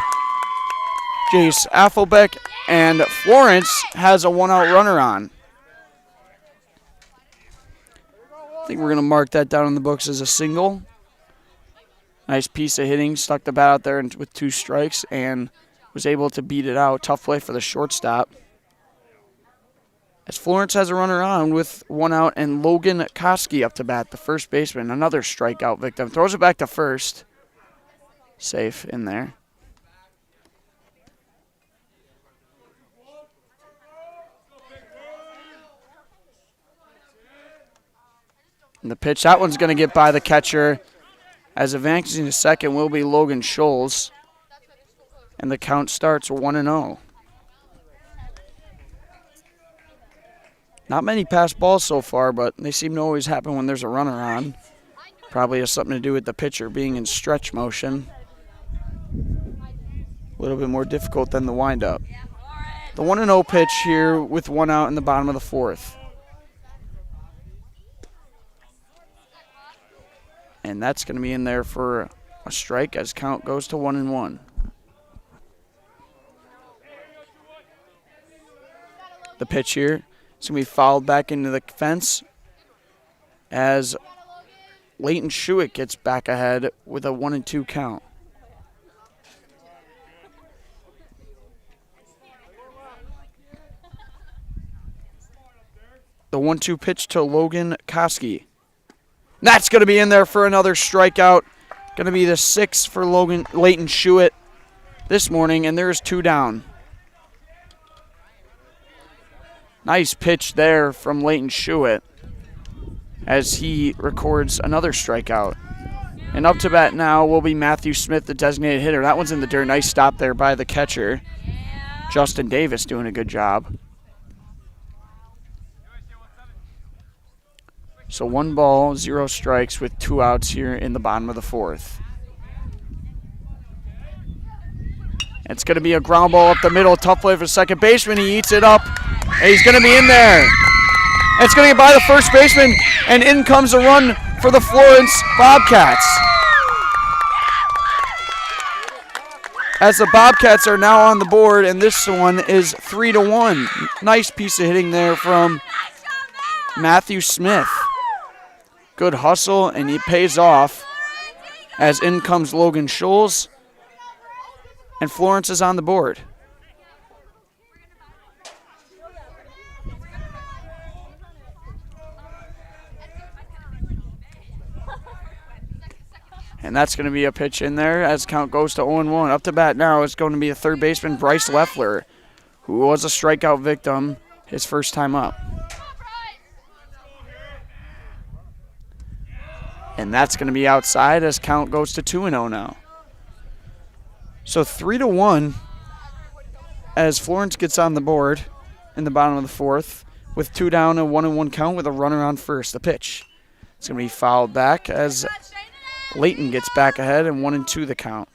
Jace Affelbeck, and Florence has a one-out runner on. I think we're going to mark that down in the books as a single. Nice piece of hitting. Stuck the bat out there with 2 strikes and was able to beat it out. Tough play for the shortstop. As Florence has a runner on with 1 out, and Logan Koski up to bat, the first baseman, another strikeout victim. Throws it back to first. Safe in there. And the pitch, that one's going to get by the catcher. As advancing to second will be Logan Schultz. And the count starts 1-0. Not many pass balls so far, but they seem to always happen when there's a runner on. Probably has something to do with the pitcher being in stretch motion. A little bit more difficult than the windup. The 1-0 pitch here with 1 out in the bottom of the 4th. And that's going to be in there for a strike as count goes to 1-1. The pitch here. It's going to be fouled back into the fence as Leighton Schuick gets back ahead with a 1-2 count. The 1-2 pitch to Logan Koski. That's going to be in there for another strikeout. Going to be the 6th for Leighton Schuick this morning, and there's 2 down. Nice pitch there from Leighton Schuick as he records another strikeout. And up to bat now will be Matthew Smith, the designated hitter. That one's in the dirt. Nice stop there by the catcher. Justin Davis doing a good job. So 1 ball, 0 strikes with 2 outs here in the bottom of the 4th. It's going to be a ground ball up the middle. Tough play for second baseman. He eats it up. And he's going to be in there. And it's going to get by the first baseman. And in comes a run for the Florence Bobcats. As the Bobcats are now on the board, and this one is 3-1. Nice piece of hitting there from Matthew Smith. Good hustle, and he pays off as in comes Logan Schultz. And Florence is on the board. And that's going to be a pitch in there as count goes to 0-1. Up to bat now is going to be a third baseman, Bryce Leffler, who was a strikeout victim his first time up. And that's going to be outside as count goes to 2-0 now. So 3-1 as Florence gets on the board in the bottom of the 4th with 2 down, a 1-1 count with a runner on first. The pitch. It's going to be fouled back as Leighton gets back ahead and 1-2 the count.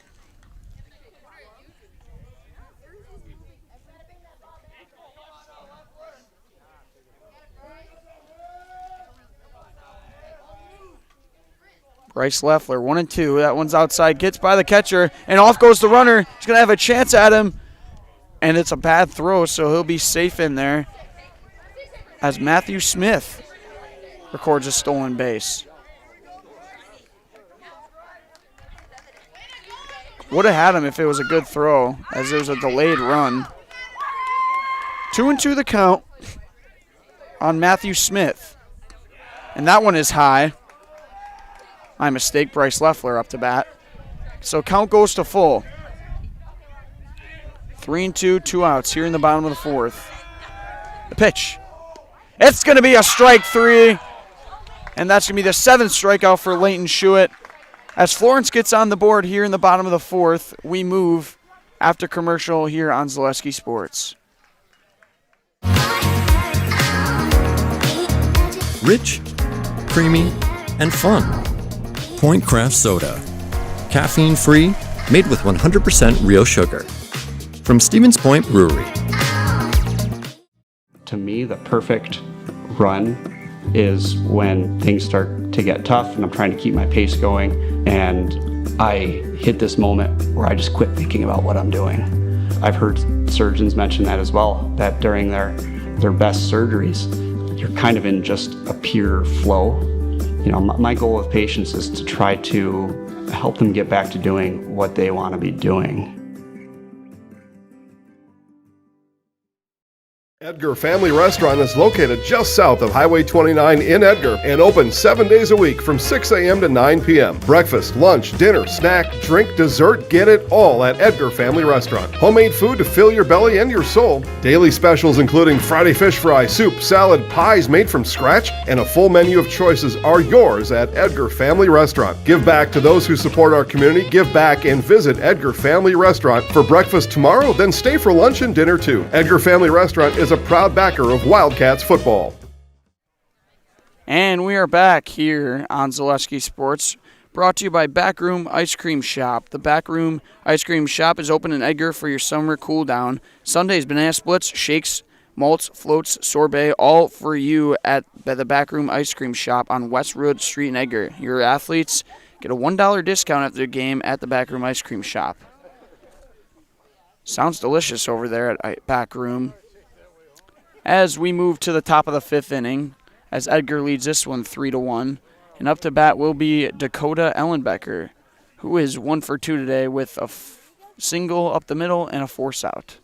Bryce Leffler, 1-2. That one's outside, gets by the catcher, and off goes the runner. He's going to have a chance at him, and it's a bad throw, so he'll be safe in there as Matthew Smith records a stolen base. Would have had him if it was a good throw, as there was a delayed run. 2-2 the count on Matthew Smith, and that one is high. My mistake, Bryce Leffler up to bat. So count goes to full. 3-2, 2 outs here in the bottom of the fourth. The pitch. It's going to be a strike three, and that's going to be the 7th strikeout for Leighton Schuett. As Florence gets on the board here in the bottom of the fourth, we move after commercial here on Zaleski Sports. Rich, creamy, and fun. Point Craft Soda. Caffeine-free, made with 100% real sugar. From Stevens Point Brewery. To me, the perfect run is when things start to get tough and I'm trying to keep my pace going and I hit this moment where I just quit thinking about what I'm doing. I've heard surgeons mention that as well, that during their best surgeries, you're kind of in just a pure flow. You know, my goal with patients is to try to help them get back to doing what they want to be doing. Edgar Family Restaurant is located just south of Highway 29 in Edgar and open 7 days a week from 6 a.m. to 9 p.m. Breakfast, lunch, dinner, snack, drink, dessert, get it all at Edgar Family Restaurant. Homemade food to fill your belly and your soul. Daily specials including Friday fish fry, soup, salad, pies made from scratch, and a full menu of choices are yours at Edgar Family Restaurant. Give back to those who support our community. Give back and visit Edgar Family Restaurant for breakfast tomorrow, then stay for lunch and dinner too. Edgar Family Restaurant is a proud backer of Wildcats football. And we are back here on Zaleski Sports, brought to you by Backroom Ice Cream Shop. The Backroom Ice Cream Shop is open in Edgar for your summer cool down. Sundays, banana splits, shakes, malts, floats, sorbet, all for you at the Backroom Ice Cream Shop on Westwood Street in Edgar. Your athletes get a $1 discount after the game at the Backroom Ice Cream Shop. Sounds delicious over there at Backroom. As we move to the top of the 5th inning, as Edgar leads this one 3-1, and up to bat will be Dakota Ellenbecker, who is 1 for 2 today with a single up the middle and a force out.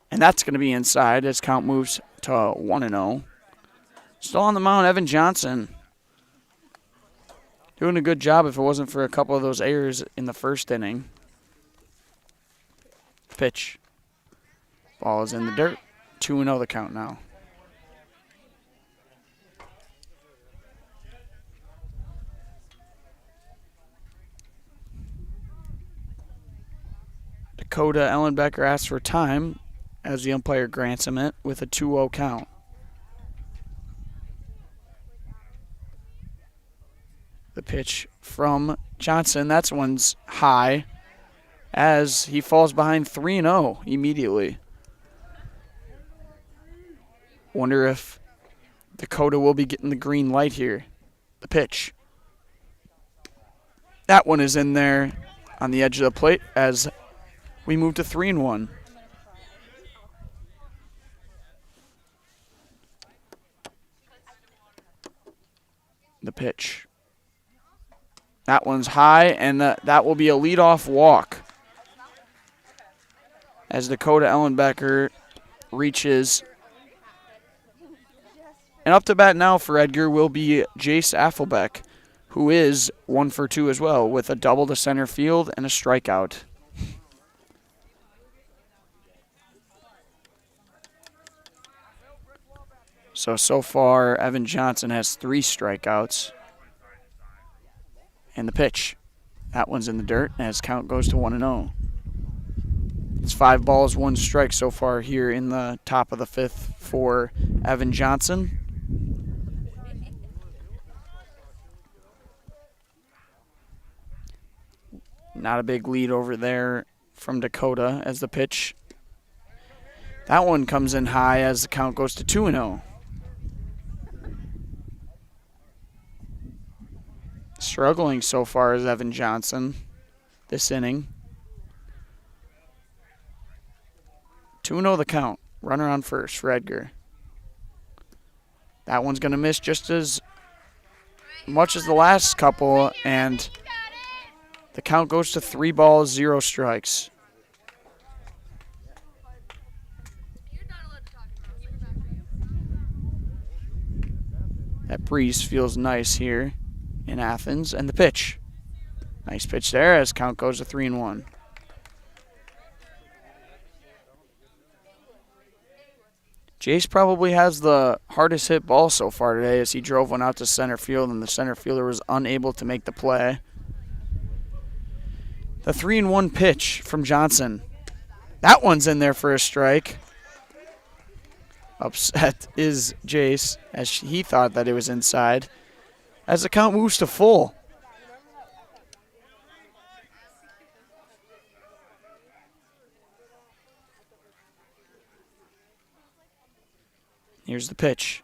And that's going to be inside as count moves to 1-0. Still on the mound, Evan Johnson. Doing a good job if it wasn't for a couple of those errors in the first inning. Pitch. Ball is in the dirt. 2-0 the count now. Dakota Ellenbecker asks for time as the umpire grants him it with a 2-0 count. The pitch from Johnson, that's one's high as he falls behind 3-0 immediately. Wonder if Dakota will be getting the green light here. The pitch. That one is in there on the edge of the plate as we move to 3-1. The pitch. That one's high, and that will be a leadoff walk as Dakota Ellenbecker reaches. And up to bat now for Edgar will be Jace Affelbeck, who is 1 for 2 as well, with a double to center field and a strikeout. So far, Evan Johnson has 3 strikeouts. And the pitch. That one's in the dirt, and his count goes to 1-0. It's 5 balls, 1 strike so far here in the top of the 5th for Evan Johnson. Not a big lead over there from Dakota as the pitch. That one comes in high as the count goes to 2-0. Struggling so far is Evan Johnson this inning. 2-0 the count. Runner on first for Edgar. That one's going to miss just as much as the last couple, and the count goes to 3 balls, 0 strikes. That breeze feels nice here in Athens. And the pitch. Nice pitch there as count goes to 3-1. Jace probably has the hardest hit ball so far today as he drove one out to center field and the center fielder was unable to make the play. The 3-1 pitch from Johnson. That one's in there for a strike. Upset is Jace as he thought that it was inside. As the count moves to full. Here's the pitch.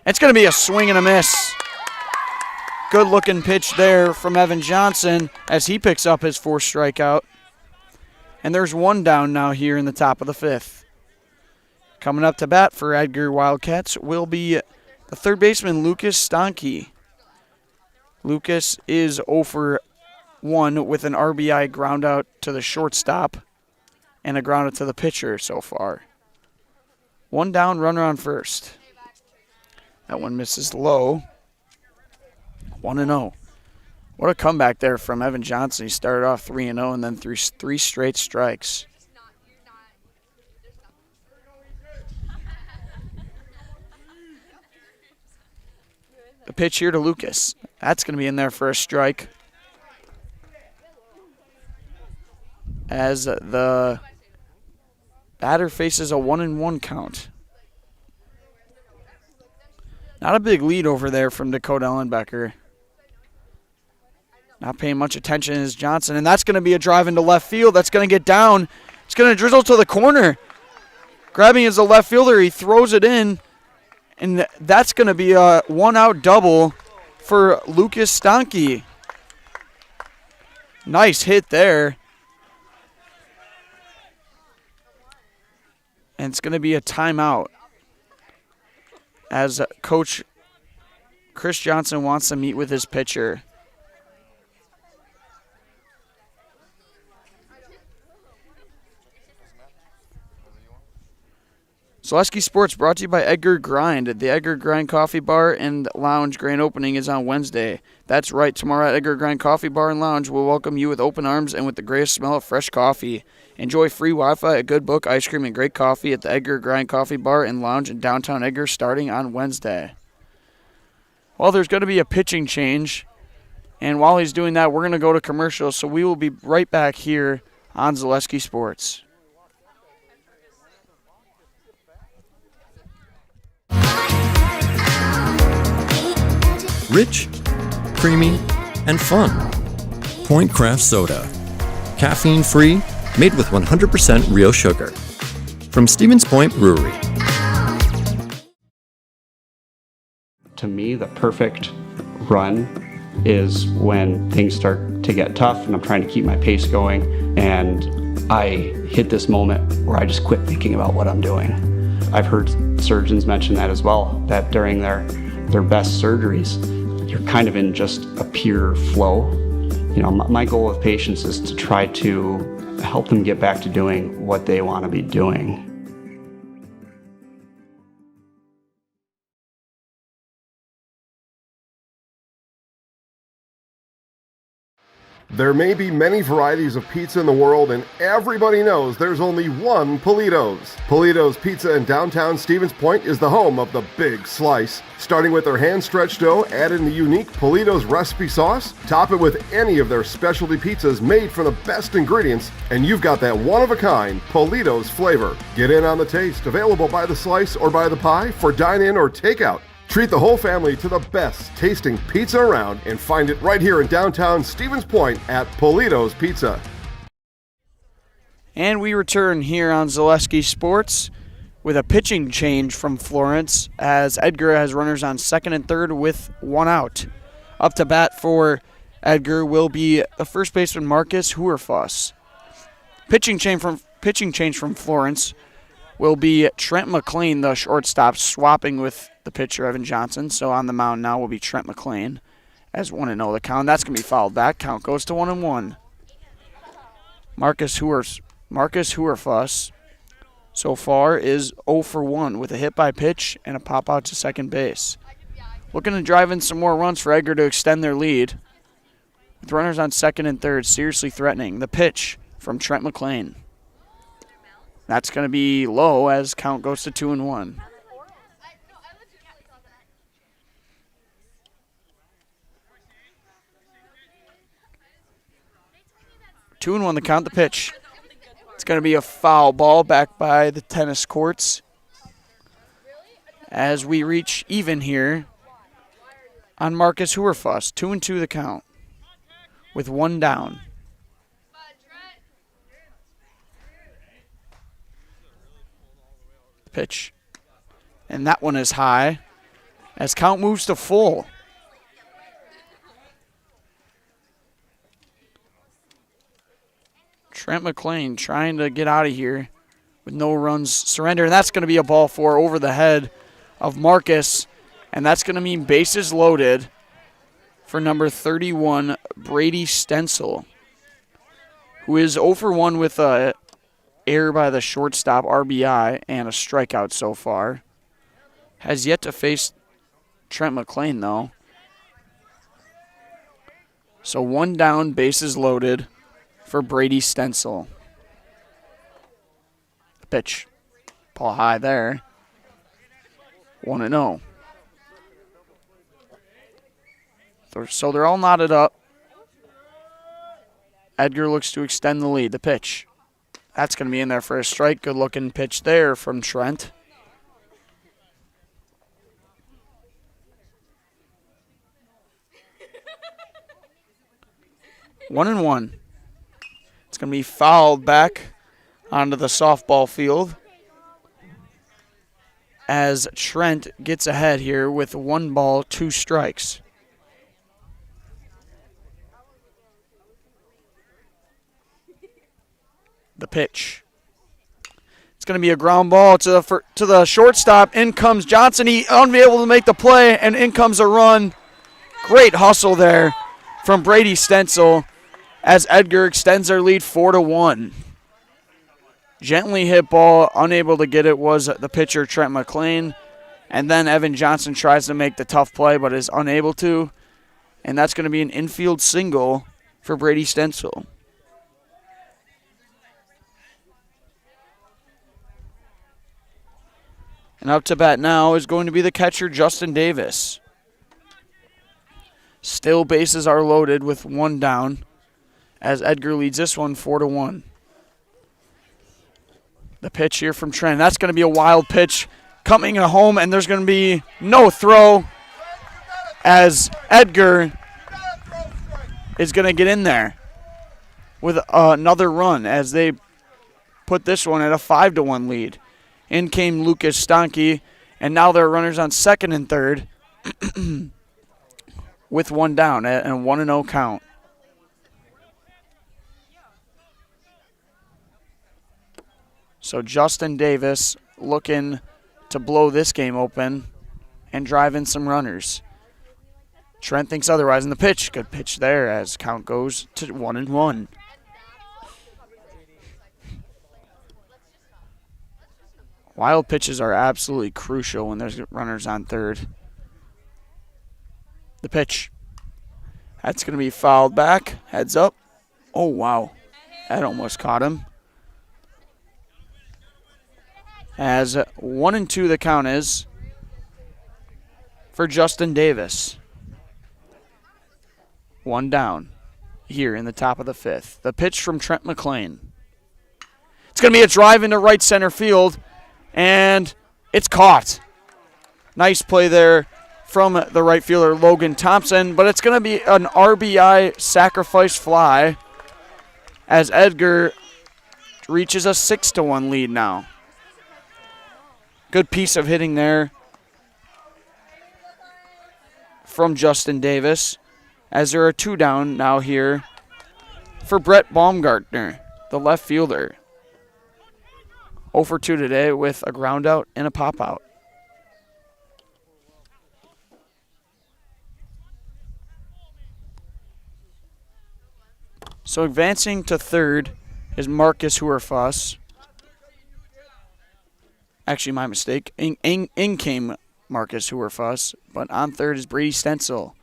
It's going to be a swing and a miss. Good looking pitch there from Evan Johnson as he picks up his 4th strikeout. And there's one down now here in the top of the 5th. Coming up to bat for Edgar Wildcats will be the third baseman Lucas Stanke. Lucas is 0 for 1 with an RBI ground out to the shortstop and a ground out to the pitcher so far. One down, runner on first. That one misses low. 1-0. What a comeback there from Evan Johnson. He started off 3-0 and then threw 3 straight strikes. The pitch here to Lucas. That's going to be in there for a strike. As the batter faces a 1-1 count. Not a big lead over there from Dakota Ellenbecker. Not paying much attention is Johnson, and that's going to be a drive into left field. That's going to get down. It's going to drizzle to the corner. Grabbing is the left fielder. He throws it in, and that's going to be a 1-out double for Lucas Stanke. Nice hit there. And it's going to be a timeout as Coach Chris Johnson wants to meet with his pitcher. Zaleski Sports brought to you by Edgar Grind. The Edgar Grind Coffee Bar and Lounge grand opening is on Wednesday. That's right, tomorrow at Edgar Grind Coffee Bar and Lounge, we'll welcome you with open arms and with the greatest smell of fresh coffee. Enjoy free Wi-Fi, a good book, ice cream, and great coffee at the Edgar Grind Coffee Bar and Lounge in downtown Edgar starting on Wednesday. Well, there's going to be a pitching change, and while he's doing that, we're going to go to commercial, so we will be right back here on Zaleski Sports. Rich, creamy, and fun. Point Craft Soda. Caffeine-free, made with 100% real sugar. From Stevens Point Brewery. To me, the perfect run is when things start to get tough and I'm trying to keep my pace going and I hit this moment where I just quit thinking about what I'm doing. I've heard surgeons mention that as well, that during their best surgeries, you're kind of in just a pure flow. You know, my goal with patients is to try to help them get back to doing what they want to be doing. There may be many varieties of pizza in the world, and everybody knows there's only one Polito's. Polito's Pizza in downtown Stevens Point is the home of the big slice. Starting with their hand-stretched dough, add in the unique Polito's recipe sauce, top it with any of their specialty pizzas made from the best ingredients, and you've got that one-of-a-kind Polito's flavor. Get in on the taste, available by the slice or by the pie for dine-in or takeout. Treat the whole family to the best tasting pizza around and find it right here in downtown Stevens Point at Polito's Pizza. And we return here on Zaleski Sports with a pitching change from Florence as Edgar has runners on second and third with 1 out. Up to bat for Edgar will be the first baseman Marcus Huerfuss. Pitching change from Florence will be Trent McLean, the shortstop, swapping with the pitcher, Evan Johnson. So on the mound now will be Trent McLean as 1-0 the count. That's going to be fouled back. Count goes to 1-1. Marcus Huerfuss so far is 0 for 1 with a hit by pitch and a pop out to second base. looking to drive in some more runs for Edgar to extend their lead. With runners on second and third, seriously threatening. The pitch from Trent McLean. That's going to be low as count goes to 2-1. Two and one the count, the pitch. It's going to be a foul ball back by the tennis courts as we reach even here on Marcus Hooverfuss. 2-2 the count with one down. Pitch. And that one is high as count moves to full. Trent McLean trying to get out of here with no runs surrender. And that's going to be a ball four over the head of Marcus. And that's going to mean bases loaded for number 31, Brady Stencil, who is 0 for 1 with a error by the shortstop, RBI, and a strikeout so far. Has yet to face Trent McLean, though. So one down, bases loaded for Brady Stencil. Pitch. Ball high there. 1-0. So they're all knotted up. Edgar looks to extend the lead. The pitch. That's going to be in there for a strike. Good looking pitch there from Trent. One and one. It's going to be fouled back onto the softball field as Trent gets ahead here with 1 ball, 2 strikes. The pitch. It's going to be a ground ball to the shortstop. In comes Johnson. He unable to make the play, and in comes a run. Great hustle there from Brady Stencil as Edgar extends their lead 4-1. Gently hit ball, unable to get it was the pitcher Trent McLean. And then Evan Johnson tries to make the tough play but is unable to. And that's going to be an infield single for Brady Stencil. And up to bat now is going to be the catcher, Justin Davis. Still bases are loaded with 1 down as Edgar leads this one 4-1. The pitch here from Trent. That's going to be a wild pitch coming home, and there's going to be no throw as Edgar is going to get in there with another run as they put this one at a 5-1 lead. In came Lucas Stanke, and now there are runners on second and third with 1 down and a 1-0 count. So Justin Davis looking to blow this game open and drive in some runners. Trent thinks otherwise in the pitch. Good pitch there as count goes to 1-1. Wild pitches are absolutely crucial when there's runners on third. The pitch. That's going to be fouled back. Heads up. Oh, wow. That almost caught him. As 1-2 the count is for Justin Davis. 1 down here in the top of the 5th. The pitch from Trent McLean. It's going to be a drive into right center field, and it's caught. Nice play there from the right fielder, Logan Thompson, but it's going to be an RBI sacrifice fly as Edgar reaches a 6-1 lead now. Good piece of hitting there from Justin Davis as there are 2 down now here for Brett Baumgartner, the left fielder. 0 for 2 today with a ground out and a pop out. So advancing to third is Marcus Hooverfuss. Actually, my mistake. In came Marcus Hooverfuss, but on third is Brady Stencil.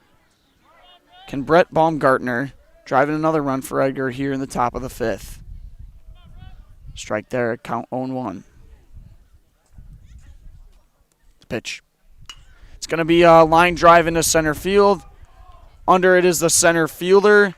Can Brett Baumgartner drive in another run for Edgar here in the top of the fifth? Strike there, count 0-1. Pitch. It's going to be a line drive into center field. Under it is the center fielder,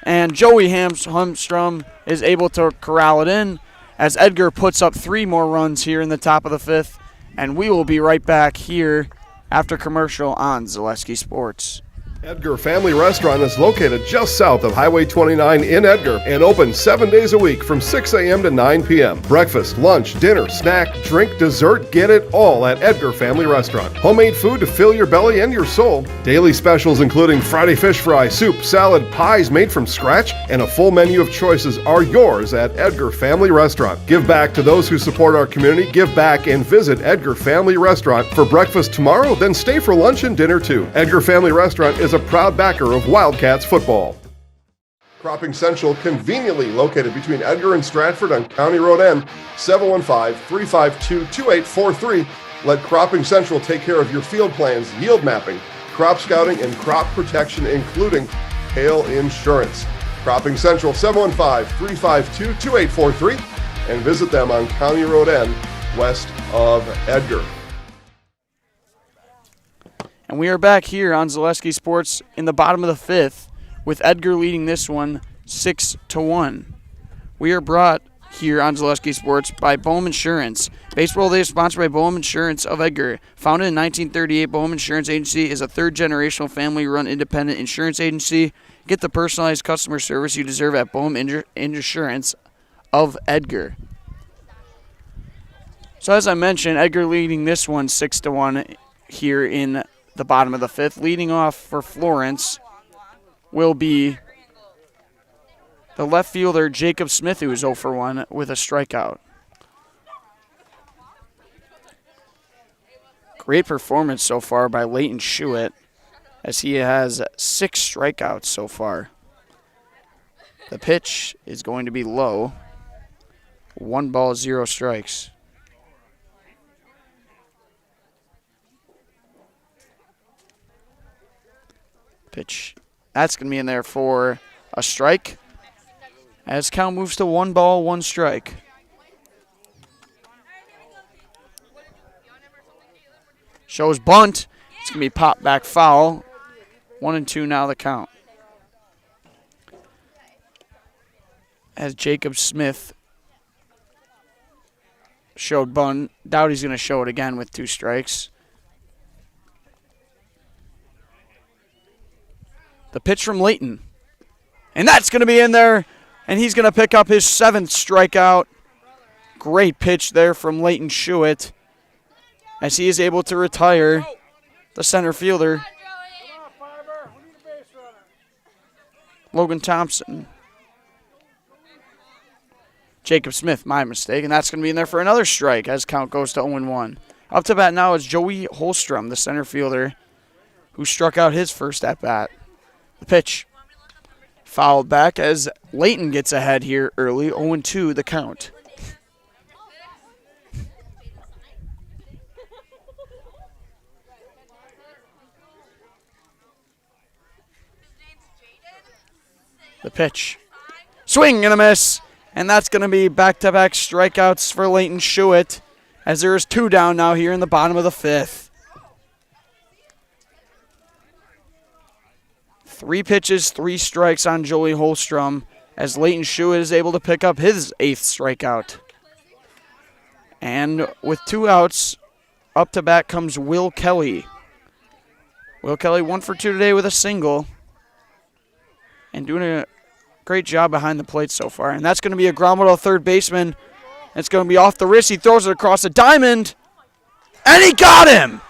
and Joey Hamstrom is able to corral it in as Edgar puts up 3 more runs here in the top of the fifth, and we will be right back here after commercial on Zaleski Sports. Edgar Family Restaurant is located just south of Highway 29 in Edgar and open 7 days a week from 6 a.m. to 9 p.m. Breakfast, lunch, dinner, snack, drink, dessert, get it all at Edgar Family Restaurant. Homemade food to fill your belly and your soul. Daily specials including Friday fish fry, soup, salad, pies made from scratch, and a full menu of choices are yours at Edgar Family Restaurant. Give back to those who support our community. Give back and visit Edgar Family Restaurant for breakfast tomorrow, then stay for lunch and dinner too. Edgar Family Restaurant is a proud backer of Wildcats football. Cropping Central, conveniently located between Edgar and Stratford on County Road N, 715-352-2843. Let Cropping Central take care of your field plans, yield mapping, crop scouting, and crop protection, including hail insurance. Cropping Central, 715-352-2843, and visit them on County Road N, west of Edgar. And we are back here on Zaleski Sports in the bottom of the fifth with Edgar leading this one 6-1. We are brought here on Zaleski Sports by Boehm Insurance. Baseball Day is sponsored by Boehm Insurance of Edgar. Founded in 1938, Boehm Insurance Agency is a third-generational family-run independent insurance agency. Get the personalized customer service you deserve at Boehm Insurance of Edgar. So as I mentioned, Edgar leading this one 6-1 here in the bottom of the fifth. Leading off for Florence will be the left fielder Jacob Smith, who is 0 for 1 with a strikeout. Great performance so far by Leighton Schuett, as he has 6 strikeouts so far. The pitch is going to be low. 1 ball, 0 strikes. Pitch. That's going to be in there for a strike as count moves to 1 ball, 1 strike. Shows bunt. It's going to be popped back foul. 1-2 now the count. As Jacob Smith showed bunt. Doubt he's going to show it again with 2 strikes. The pitch from Leighton. And that's going to be in there. And he's going to pick up his 7th strikeout. Great pitch there from Leighton Schuett, as he is able to retire the center fielder, Logan Thompson. Jacob Smith, my mistake. And that's going to be in there for another strike as count goes to 0-1. Up to bat now is Joey Holstrom, the center fielder, who struck out his first at-bat. The pitch fouled back as Leighton gets ahead here early. 0-2 the count. The pitch. Swing and a miss. And that's going to be back-to-back strikeouts for Leighton Schuett, as there is 2 down now here in the bottom of the fifth. 3 pitches, 3 strikes on Joey Holstrom, as Leighton Schuett is able to pick up his 8th strikeout. And with 2 outs, up to bat comes Will Kelly. Will Kelly 1 for 2 today with a single, and doing a great job behind the plate so far. And that's going to be a ground ball to third baseman. It's going to be off the wrist. He throws it across the diamond, and he got him!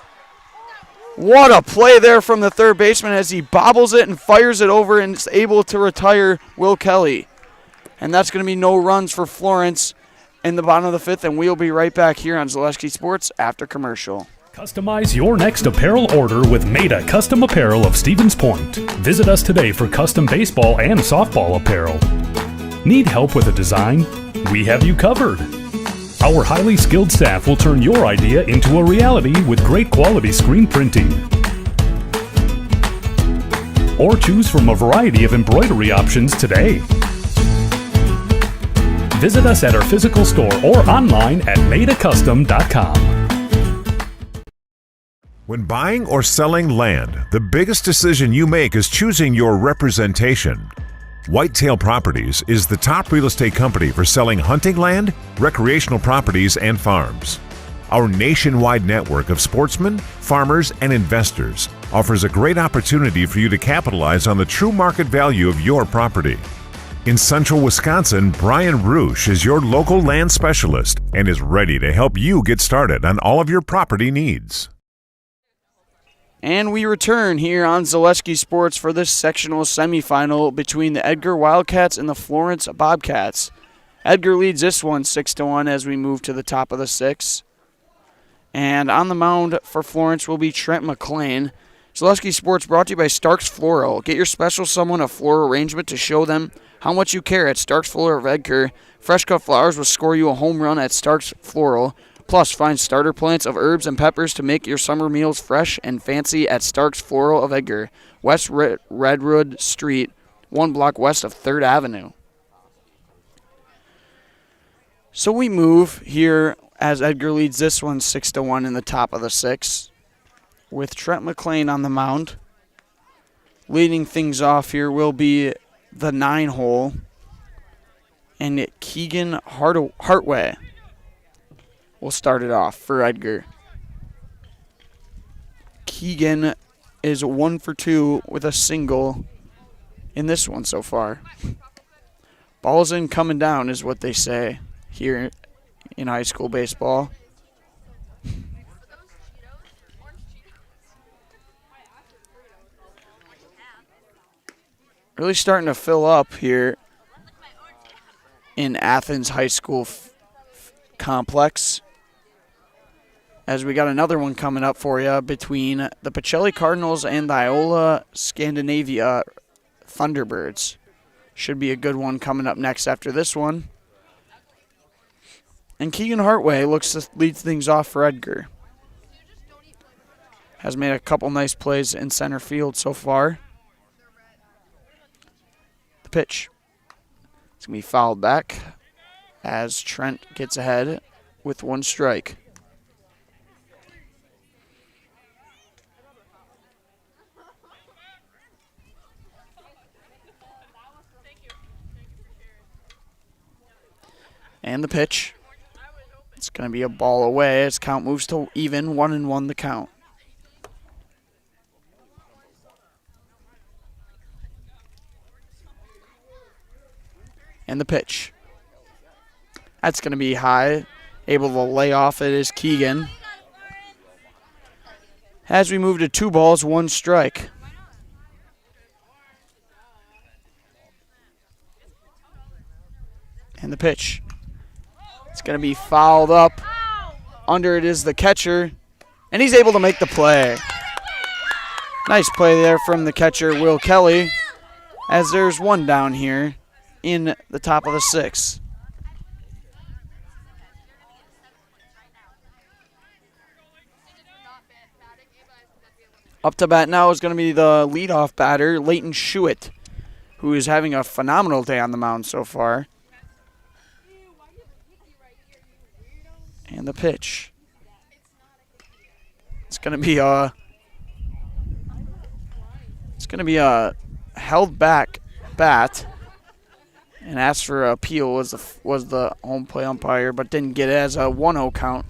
What a play there from the third baseman as he bobbles it and fires it over and is able to retire Will Kelly. And that's going to be no runs for Florence in the bottom of the fifth, and we'll be right back here on Zaleski Sports after commercial. Customize your next apparel order with Maida Custom Apparel of Stevens Point. Visit us today for custom baseball and softball apparel. Need help with a design? We have you covered. Our highly skilled staff will turn your idea into a reality with great quality screen printing. Or choose from a variety of embroidery options today. Visit us at our physical store or online at madeacustom.com. When buying or selling land, the biggest decision you make is choosing your representation. Whitetail Properties is the top real estate company for selling hunting land, recreational properties, and farms. Our nationwide network of sportsmen, farmers, and investors offers a great opportunity for you to capitalize on the true market value of your property. In central Wisconsin, Brian Roosh is your local land specialist and is ready to help you get started on all of your property needs. And we return here on Zaleski Sports for this sectional semifinal between the Edgar Wildcats and the Florence Bobcats. Edgar leads this one 6-1 as we move to the top of the 6. And on the mound for Florence will be Trent McLean. Zaleski Sports brought to you by Starks Floral. Get your special someone a floral arrangement to show them how much you care at Starks Floral of Edgar. Fresh cut flowers will score you a home run at Starks Floral. Plus, find starter plants of herbs and peppers to make your summer meals fresh and fancy at Starks Floral of Edgar, West Redwood Street, 1 block west of 3rd Avenue. So we move here as Edgar leads this one 6-1 in the top of the 6, with Trent McLean on the mound. Leading things off here will be the 9-hole and Keegan Hartway. We'll start it off for Edgar. Keegan is 1 for 2 with a single in this one so far. Balls in, coming down is what they say here in high school baseball. Really starting to fill up here in Athens High School complex, as we got another one coming up for you between the Pacelli Cardinals and the Iola Scandinavia Thunderbirds. Should be a good one coming up next after this one. And Keegan Hartway looks to lead things off for Edgar. Has made a couple nice plays in center field so far. The pitch. It's going to be fouled back as Trent gets ahead with 1 strike. And the pitch. It's going to be a ball away as count moves to even, 1-1 the count. And the pitch. That's going to be high. Able to lay off it is Keegan. As we move to 2 balls, 1 strike. And the pitch. It's going to be fouled up. Under it is the catcher. And he's able to make the play. Nice play there from the catcher, Will Kelly. As there's 1 down here in the top of the 6. Up to bat now is going to be the leadoff batter, Leighton Schuett, who is having a phenomenal day on the mound so far. And the pitch. It's going to be a held back bat, and asked for appeal was the home plate umpire, but didn't get it as a 1-0 count.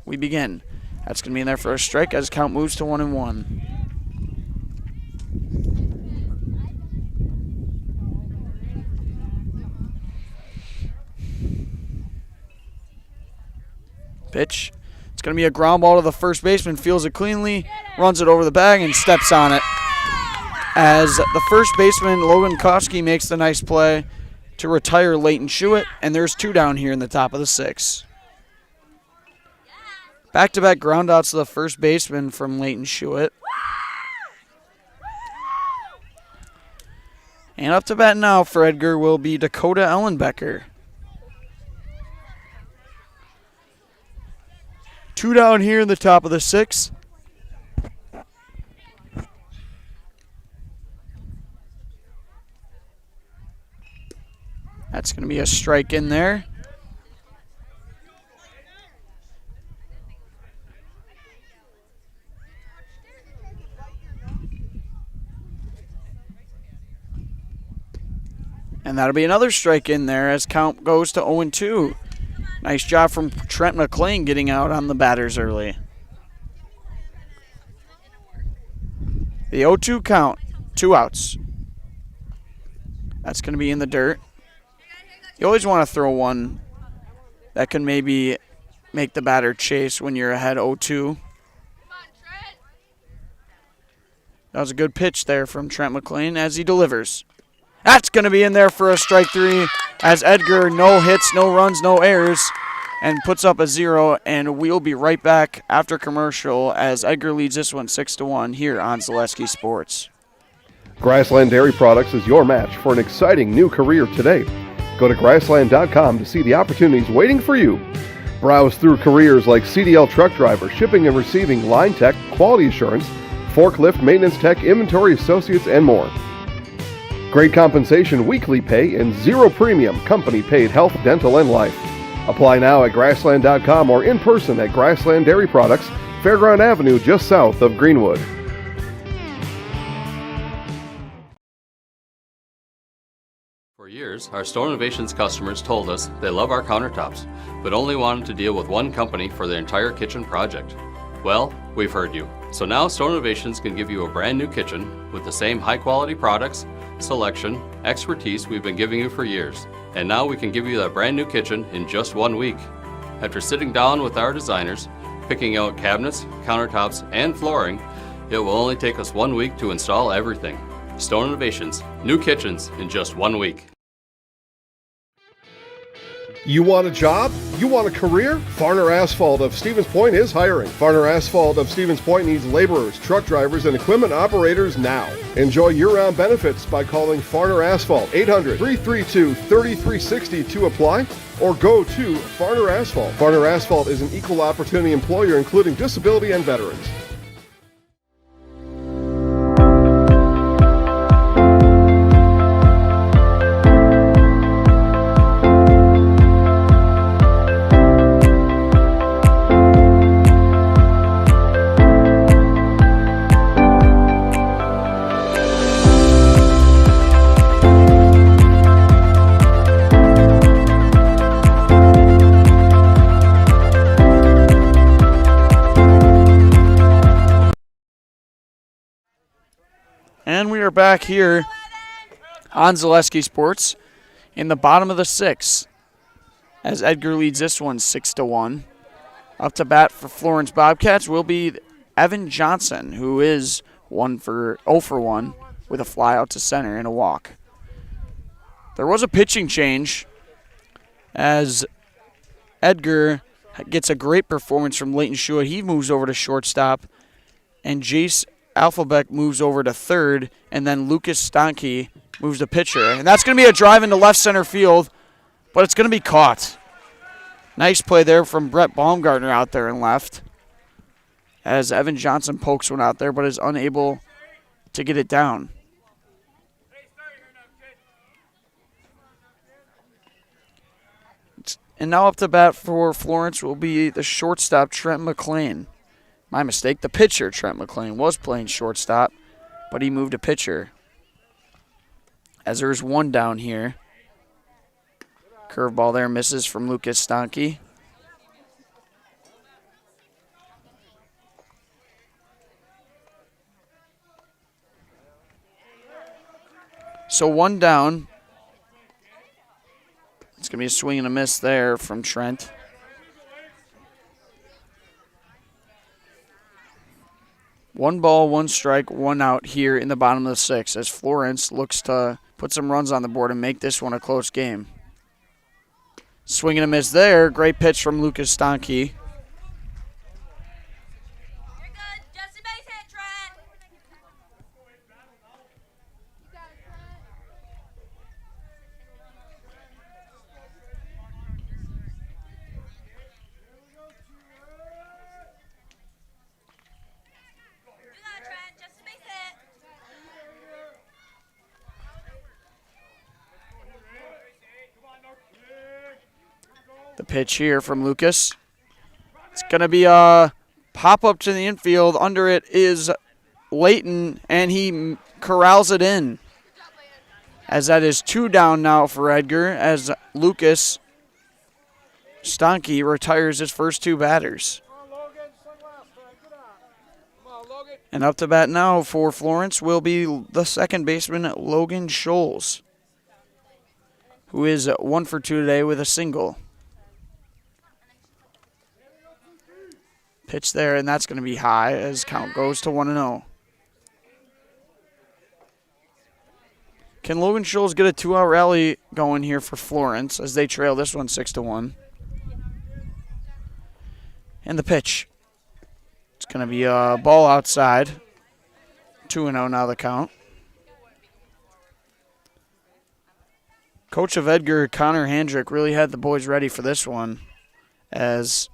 We begin. That's going to be in there for a strike as count moves to 1-1. Pitch. It's going to be a ground ball to the first baseman. Feels it cleanly, runs it over the bag, and steps on it. As the first baseman, Logan Kofsky, makes the nice play to retire Leighton Schuett, and there's 2 down here in the top of the 6. Back-to-back groundouts to the first baseman from Leighton Schuett. And up to bat now for Edgar will be Dakota Ellenbecker. 2 down here in the top of the 6th. That's going to be a strike in there. And that'll be another strike in there as count goes to 0-2. Nice job from Trent McLean getting out on the batters early. The 0-2 count, 2 outs. That's going to be in the dirt. You always want to throw one that can maybe make the batter chase when you're ahead 0-2. That was a good pitch there from Trent McLean as he delivers. That's going to be in there for a strike 3 as Edgar, no hits, no runs, no errors, and puts up a 0. And we'll be right back after commercial as Edgar leads this one 6-1 here on Zaleski Sports. Grassland Dairy Products is your match for an exciting new career today. Go to grassland.com to see the opportunities waiting for you. Browse through careers like CDL truck driver, shipping and receiving, line tech, quality assurance, forklift, maintenance tech, inventory associates, and more. Great compensation, weekly pay, and 0 premium company-paid health, dental, and life. Apply now at grassland.com or in person at Grassland Dairy Products, Fairground Avenue, just south of Greenwood. For years, our Store Innovations customers told us they love our countertops, but only wanted to deal with one company for their entire kitchen project. Well, we've heard you. So now Store Innovations can give you a brand new kitchen with the same high-quality products, selection, expertise we've been giving you for years. And now we can give you that brand new kitchen in just 1 week. After sitting down with our designers, picking out cabinets, countertops, and flooring, it will only take us 1 week to install everything. Stone Innovations, new kitchens in just 1 week. You want a job? You want a career? Farner Asphalt of Stevens Point is hiring. Farner Asphalt of Stevens Point needs laborers, truck drivers, and equipment operators now. Enjoy year-round benefits by calling Farner Asphalt 800-332-3360 to apply, or go to Farner Asphalt. Farner Asphalt is an equal opportunity employer including disability and veterans. And we are back here on Zaleski Sports in the bottom of the 6th as Edgar leads this one 6-1. Up to bat for Florence Bobcats will be Evan Johnson, who is 0 for 1 with a fly out to center and a walk. There was a pitching change as Edgar gets a great performance from Leighton Schuett. He moves over to shortstop, and Jace Alphabet moves over to third, and then Lucas Stanke moves to pitcher. And that's going to be a drive into left center field, but it's going to be caught. Nice play there from Brett Baumgartner out there in left as Evan Johnson pokes one out there but is unable to get it down. And now up to bat for Florence will be the shortstop, Trent McLean. My mistake. The pitcher, Trent McLean, was playing shortstop, but he moved to pitcher. As there's one down here. Curveball there misses from Lucas Stanke. So one down. It's going to be a swing and a miss there from Trent. One ball, one strike, one out here in the bottom of the 6th as Florence looks to put some runs on the board and make this one a close game. Swing and a miss there. Great pitch from Lucas Stanke. The pitch here from Lucas. It's going to be a pop-up to the infield. Under it is Layton, and he corrals it in. As that is 2 down now for Edgar, as Lucas Stanke retires his first 2 batters. And up to bat now for Florence will be the second baseman, Logan Scholes, who is 1 for 2 today with a single. Pitch there, and that's going to be high as count goes to 1-0. Can Logan Scholes get a 2-out rally going here for Florence as they trail this one 6-1? And the pitch. It's going to be a ball outside. 2-0 now the count. Coach of Edgar, Connor Handrick, really had the boys ready for this one as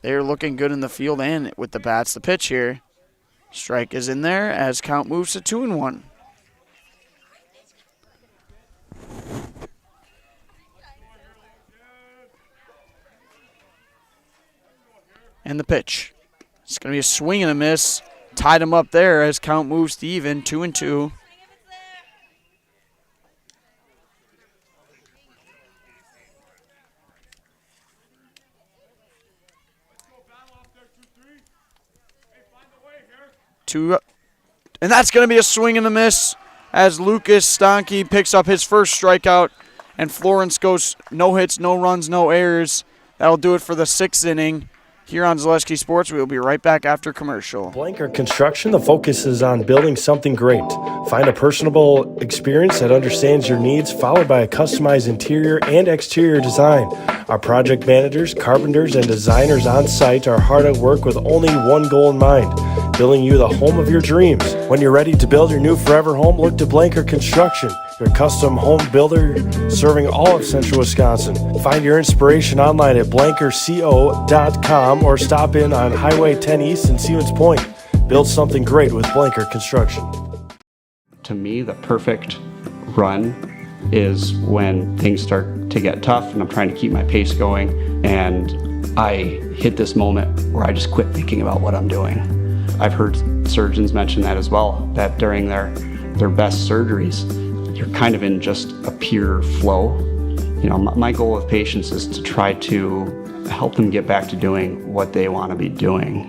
they are looking good in the field and with the bats. The pitch here. Strike is in there as count moves to 2-1. And the pitch. It's going to be a swing and a miss. Tied him up there as count moves to even, 2-2. And that's going to be a swing and a miss as Lucas Stanke picks up his first strikeout, and Florence goes no hits, no runs, no errors. That'll do it for the 6th inning. Here on Zaleski Sports, we will be right back after commercial. Blanker Construction, the focus is on building something great. Find a personable experience that understands your needs, followed by a customized interior and exterior design. Our project managers, carpenters, and designers on site are hard at work with only one goal in mind: building you the home of your dreams. When you're ready to build your new forever home, look to Blanker Construction, your custom home builder serving all of central Wisconsin. Find your inspiration online at blankerco.com or stop in on Highway 10 East in Stevens Point. Build something great with Blanker Construction. To me, the perfect run is when things start to get tough and I'm trying to keep my pace going and I hit this moment where I just quit thinking about what I'm doing. I've heard surgeons mention that as well, that during their best surgeries, you're kind of in just a pure flow. You know, my goal with patients is to try to help them get back to doing what they want to be doing.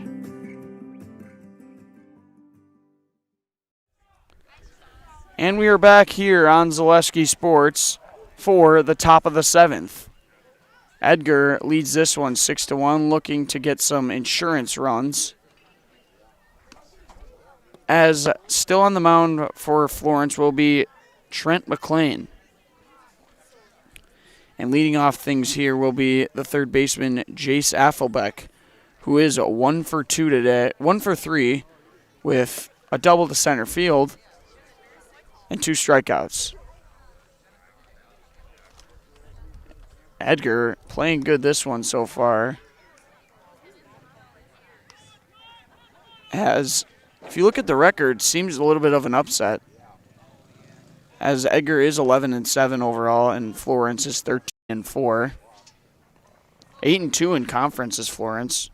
And we are back here on Zaleski Sports for the top of the 7th. Edgar leads this one 6-1, looking to get some insurance runs. As still on the mound for Florence will be Trent McLean. And leading off things here will be the third baseman, Jace Affelbeck, who is 1 for 2 today, 1 for 3 with a double to center field and 2 strikeouts. Edgar playing good this one so far. As, if you look at the record, seems a little bit of an upset, as Edgar is 11-7 overall and Florence is 13-4. 8-2 in conference is Florence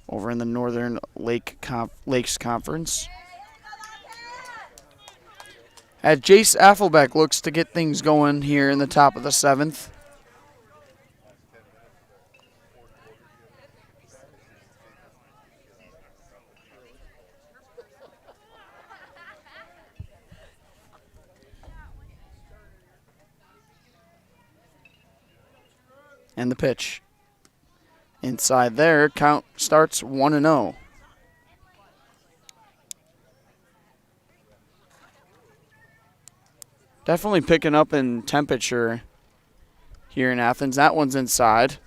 over in the Northern Lakes Conference. As Jace Affelbeck looks to get things going here in the top of the 7th. And the pitch. Inside there, count starts 1-0. Definitely picking up in temperature here in Athens. That one's inside.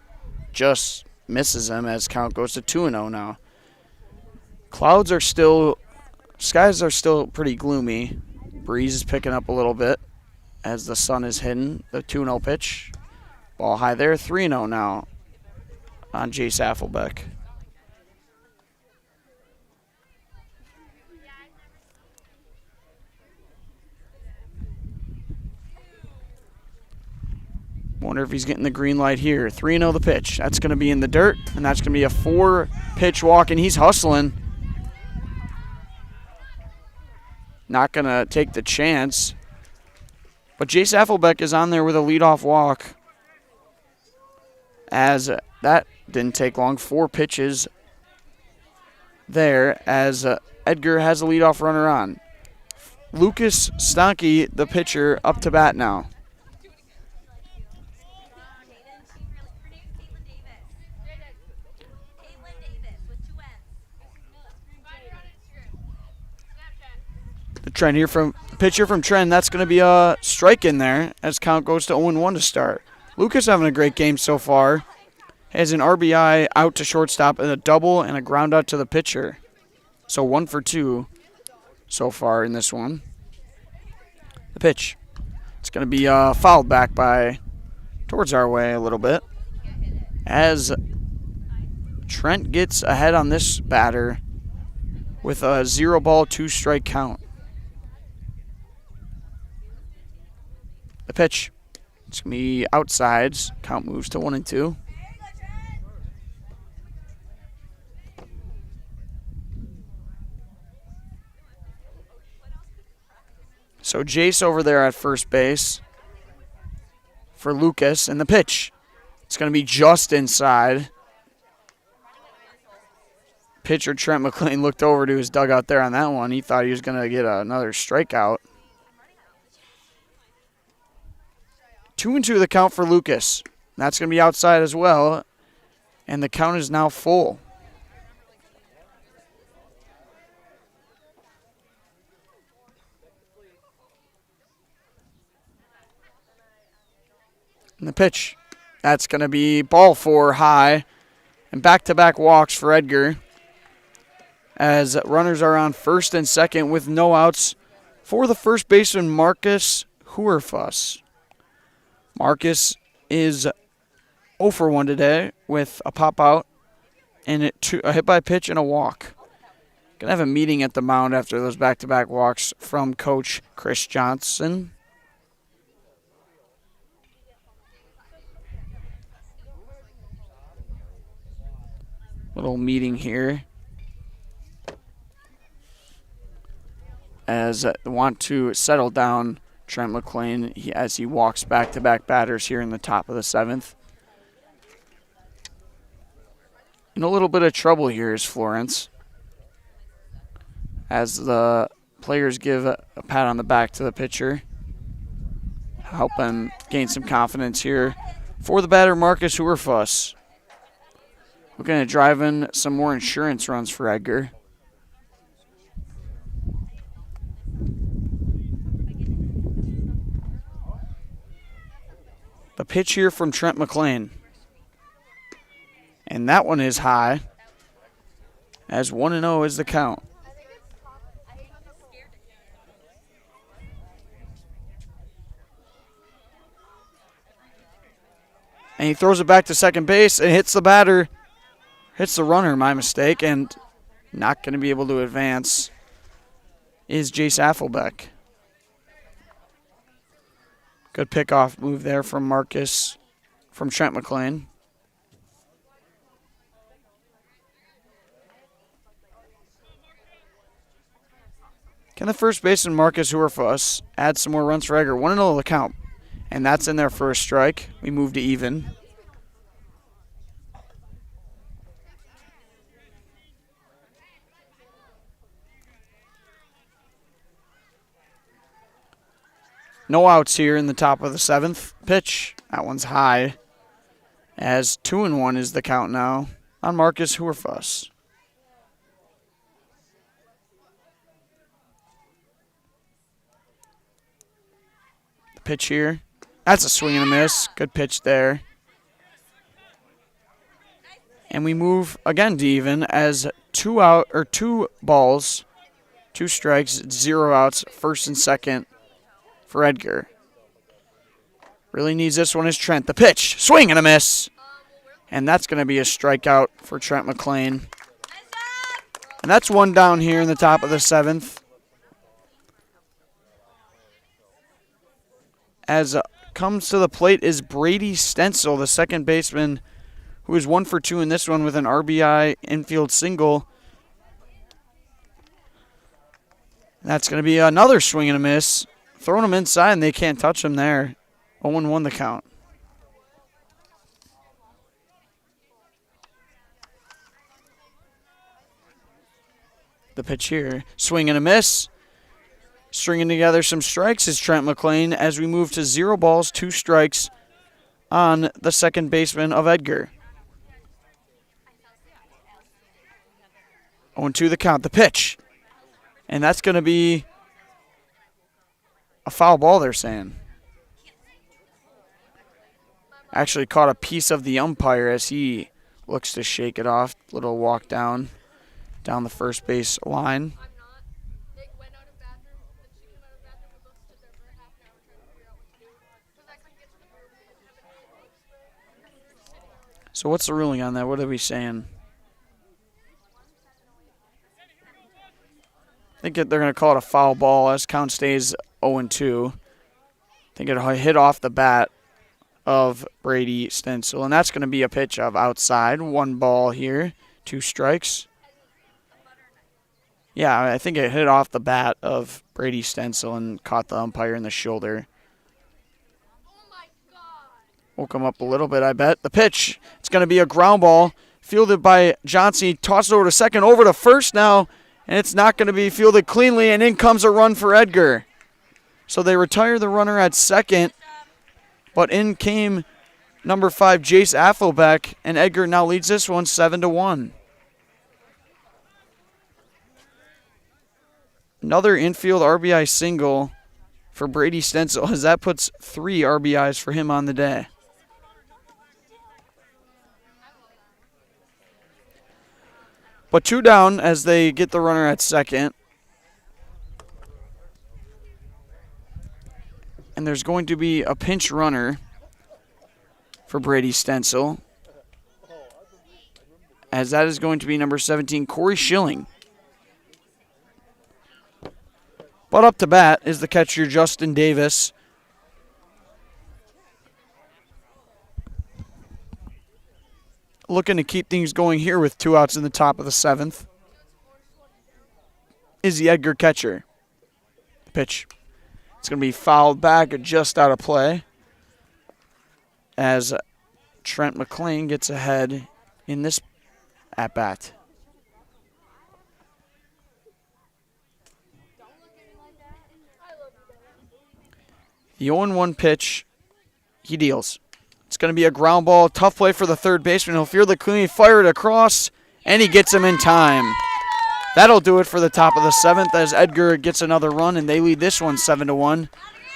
Just misses him as count goes to 2-0 now. Skies are still pretty gloomy. Breeze is picking up a little bit as the sun is hidden. The 2-0 pitch. Ball high there, 3-0 now on Jace Affelbeck. Wonder if he's getting the green light here. 3-0 the pitch. That's going to be in the dirt, and that's going to be a 4-pitch walk, and he's hustling. Not going to take the chance. But Jace Affelbeck is on there with a leadoff walk. As that didn't take long. 4 pitches there as Edgar has a leadoff runner on. Lucas Stonke, the pitcher, up to bat now. The trend here from pitcher from Trent. That's going to be a strike in there as count goes to 0-1 to start. Lucas having a great game so far. Has an RBI out to shortstop and a double and a ground out to the pitcher. So 1 for 2 so far in this one. The pitch. It's going to be fouled back by towards our way a little bit. As Trent gets ahead on this batter with a 0-ball, 2-strike count. The pitch. It's going to be outsides. Count moves to 1-2. So Jace over there at first base for Lucas. And the pitch. It's going to be just inside. Pitcher Trent McLean looked over to his dugout there on that one. He thought he was going to get another strikeout. 2-2 the count for Lucas. That's going to be outside as well. And the count is now full. And the pitch. That's going to be ball 4 high. And back-to-back walks for Edgar. As runners are on first and second with no outs for the first baseman, Marcus Huerfuss. Marcus is 0 for 1 today with a pop out and a hit by pitch and a walk. Gonna have a meeting at the mound after those back-to-back walks from Coach Chris Johnson. Little meeting here. As want to settle down Trent McLean as he walks back-to-back batters here in the top of the 7th. In a little bit of trouble here is Florence. As the players give a pat on the back to the pitcher. Help him gain some confidence here. For the batter, Marcus Huerfuss. We're going to drive in some more insurance runs for Edgar. The pitch here from Trent McLean. And that one is high. As 1-0 is the count. And he throws it back to second base and hits the batter. Hits the runner, my mistake, and not going to be able to advance is Jace Affelbeck. Good pickoff move there from Marcus, from Trent McLean. Can the first baseman, Marcus Huerfuss, add some more runs for Edgar? 1-0 the count. And that's in there for a strike. We move to even. No outs here in the top of the 7th. Pitch. That one's high. As 2-1 is the count now on Marcus Huerfuss. The pitch here. That's a swing and a miss. Good pitch there. And we move again to even as 2 balls, 2 strikes, 0 outs, first and second for Edgar. Really needs this one is Trent. The pitch, swing and a miss. And that's going to be a strikeout for Trent McLean. And that's 1 down here in the top of the 7th. As comes to the plate is Brady Stencil, the second baseman, who is 1 for 2 in this one with an RBI infield single. That's going to be another swing and a miss. Throwing him inside, and they can't touch him there. 0-1 the count. The pitch here. Swing and a miss. Stringing together some strikes is Trent McClain as we move to 0 balls, 2 strikes on the second baseman of Edgar. 0-2 the count. The pitch. And that's going to be a foul ball, they're saying. Actually caught a piece of the umpire as he looks to shake it off. Little walk down the first base line. So what's the ruling on that? What are we saying? I think they're going to call it a foul ball as count stays 0-2. I think it hit off the bat of Brady Stencil, and that's going to be a pitch of outside. 1 ball here, 2 strikes. Yeah, I think it hit off the bat of Brady Stencil and caught the umpire in the shoulder. Woke him up a little bit, I bet. The pitch, it's going to be a ground ball fielded by Johnson. He tosses it over to second, over to first now. And it's not going to be fielded cleanly, and in comes a run for Edgar. So they retire the runner at second, but in came number 5, Jace Affelbeck, and Edgar now leads this one 7-1. Another infield RBI single for Brady Stencil, as that puts 3 RBIs for him on the day. But 2 down as they get the runner at second. And there's going to be a pinch runner for Brady Stencil, as that is going to be number 17, Corey Schilling. But up to bat is the catcher, Justin Davis. Looking to keep things going here with 2 outs in the top of the 7th is the Edgar catcher. The pitch. It's going to be fouled back, just out of play, as Trent McClain gets ahead in this at-bat. The 0-1 pitch, he deals. It's going to be a ground ball. Tough play for the third baseman. He'll field it cleanly, fire it across, and he gets him in time. That'll do it for the top of the 7th as Edgar gets another run, and they lead this one 7-1.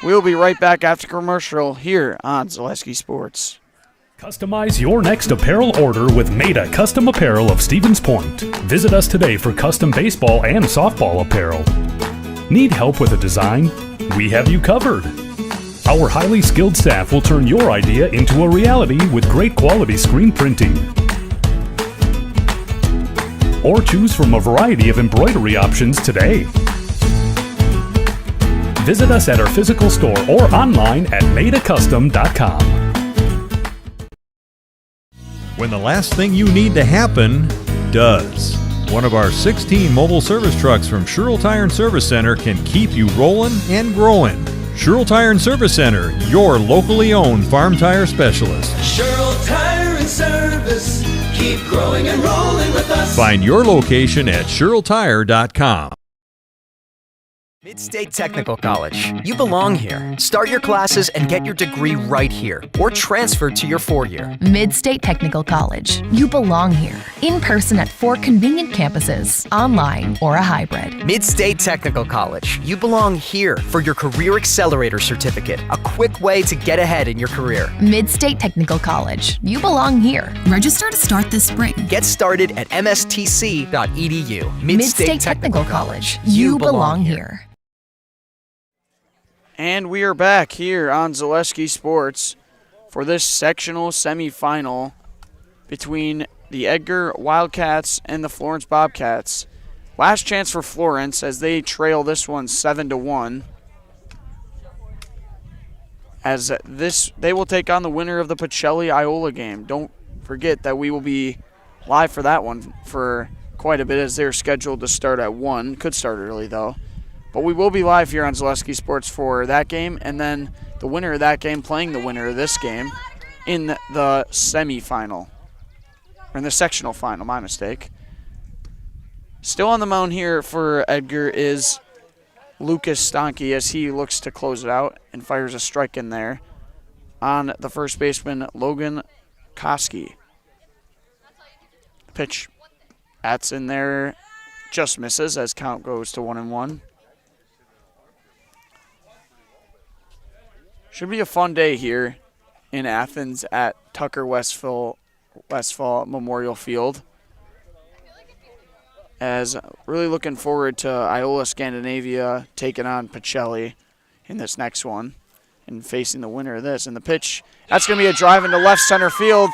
We'll be right back after commercial here on Zaleski Sports. Customize your next apparel order with Maida Custom Apparel of Stevens Point. Visit us today for custom baseball and softball apparel. Need help with a design? We have you covered. Our highly skilled staff will turn your idea into a reality with great quality screen printing. Or choose from a variety of embroidery options today. Visit us at our physical store or online at maidacustom.com. When the last thing you need to happen does. One of our 16 mobile service trucks from Sherrill Tire and Service Center can keep you rolling and growing. Sherrill Tire and Service Center, your locally owned farm tire specialist. Sherrill Tire and Service, keep growing and rolling with us. Find your location at SherrillTire.com. Mid-State Technical College. You belong here. Start your classes and get your degree right here, or transfer to your 4-year. Mid-State Technical College. You belong here. In person at 4 convenient campuses, online or a hybrid. Mid-State Technical College. You belong here for your Career Accelerator Certificate, a quick way to get ahead in your career. Mid-State Technical College. You belong here. Register to start this spring. Get started at mstc.edu. Mid-State Technical College. You belong here. And we are back here on Zaleski Sports for this sectional semifinal between the Edgar Wildcats and the Florence Bobcats. Last chance for Florence as they trail this one 7-1. as they will take on the winner of the Pacelli-Iola game. Don't forget that we will be live for that one for quite a bit, as they're scheduled to start at 1. Could start early, though. But we will be live here on Zaleski Sports for that game, and then the winner of that game playing the winner of this game in the semifinal. Or in the sectional final, my mistake. Still on the mound here for Edgar is Lucas Stanke, as he looks to close it out and fires a strike in there on the first baseman, Logan Koski. Pitch. That's in there. Just misses as count goes to 1-1. Should be a fun day here in Athens at Tucker Westfall Memorial Field. As really looking forward to Iola Scandinavia taking on Pacelli in this next one and facing the winner of this. And the pitch, that's going to be a drive into left center field.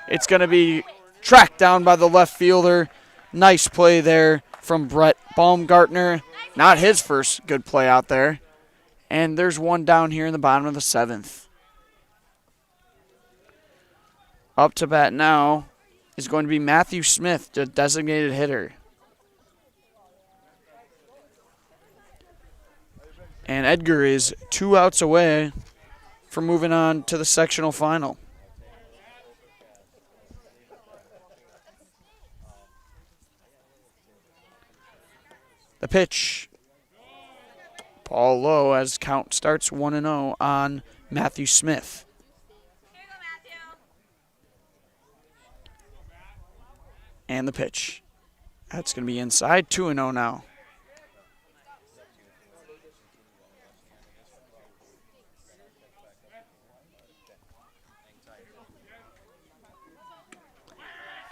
It's going to be tracked down by the left fielder. Nice play there from Brett Baumgartner. Not his first good play out there. And there's one down here in the bottom of the 7th. Up to bat now is going to be Matthew Smith, the designated hitter. And Edgar is 2 outs away from moving on to the sectional final. The pitch. Ball low as count starts 1-0 on Matthew Smith. And the pitch. That's going to be inside, 2-0 now.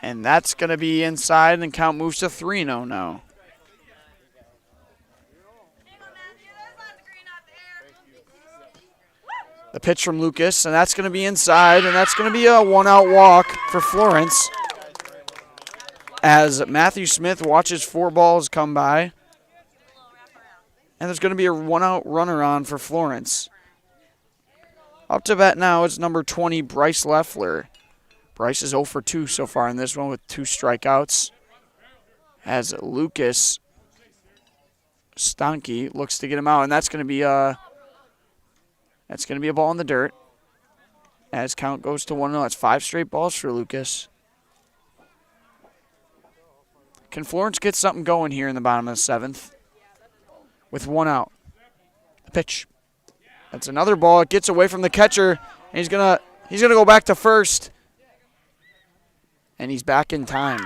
And that's going to be inside, and count moves to 3-0 now. The pitch from Lucas, and that's going to be inside, and that's going to be a 1-out walk for Florence. As Matthew Smith watches 4 balls come by. And there's going to be a 1-out runner on for Florence. Up to bat now is number 20, Bryce Leffler. Bryce is 0 for 2 so far in this one with 2 strikeouts. As Lucas Stanke looks to get him out, and that's going to be a ball in the dirt. As count goes to 1-0, that's 5 straight balls for Lucas. Can Florence get something going here in the bottom of the 7th? With 1 out. The pitch. That's another ball. It gets away from the catcher, and he's gonna go back to first. And he's back in time.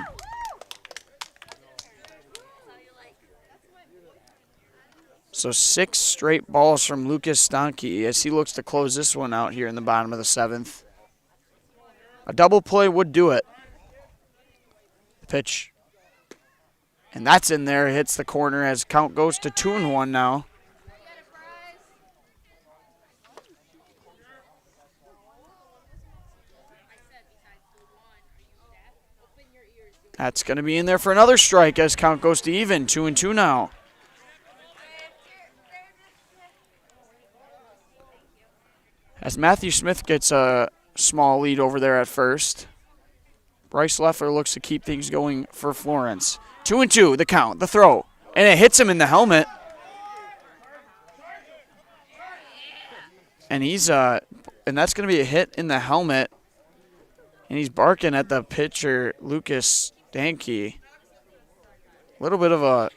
So 6 straight balls from Lucas Stanke as he looks to close this one out here in the bottom of the 7th. A double play would do it. The pitch. And that's in there. It hits the corner as count goes to 2-1 now. That's going to be in there for another strike as count goes to even. 2-2 now. As Matthew Smith gets a small lead over there at first, Bryce Leffler looks to keep things going for Florence. 2-2, the count, the throw. And it hits him in the helmet. And and that's going to be a hit in the helmet. And he's barking at the pitcher, Lucas Stanke. A little bit of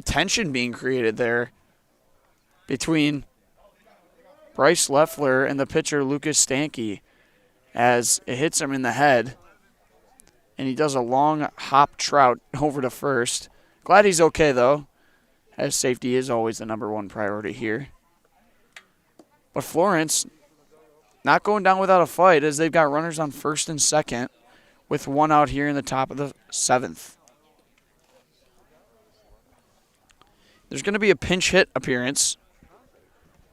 tension being created there between Bryce Leffler and the pitcher, Lucas Stanke, as it hits him in the head. And he does a long hop trout over to first. Glad he's okay, though, as safety is always the #1 priority here. But Florence not going down without a fight, as they've got runners on first and second with 1 out here in the top of the 7th. There's going to be a pinch hit appearance,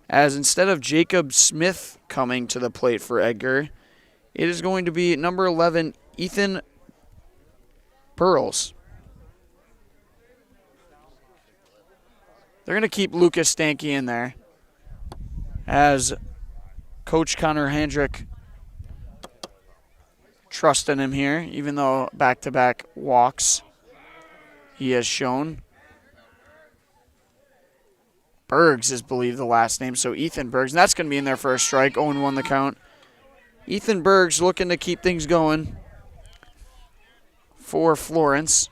as instead of Jacob Smith coming to the plate for Edgar, it is going to be number 11, Ethan Burles. They're going to keep Lucas Stanke in there, as Coach Connor Hendrick trusting him here, even though back-to-back walks he has shown. Bergs is believed the last name, so Ethan Bergs. And that's going to be in there for a strike. 0-1 the count. Ethan Bergs looking to keep things going for Florence.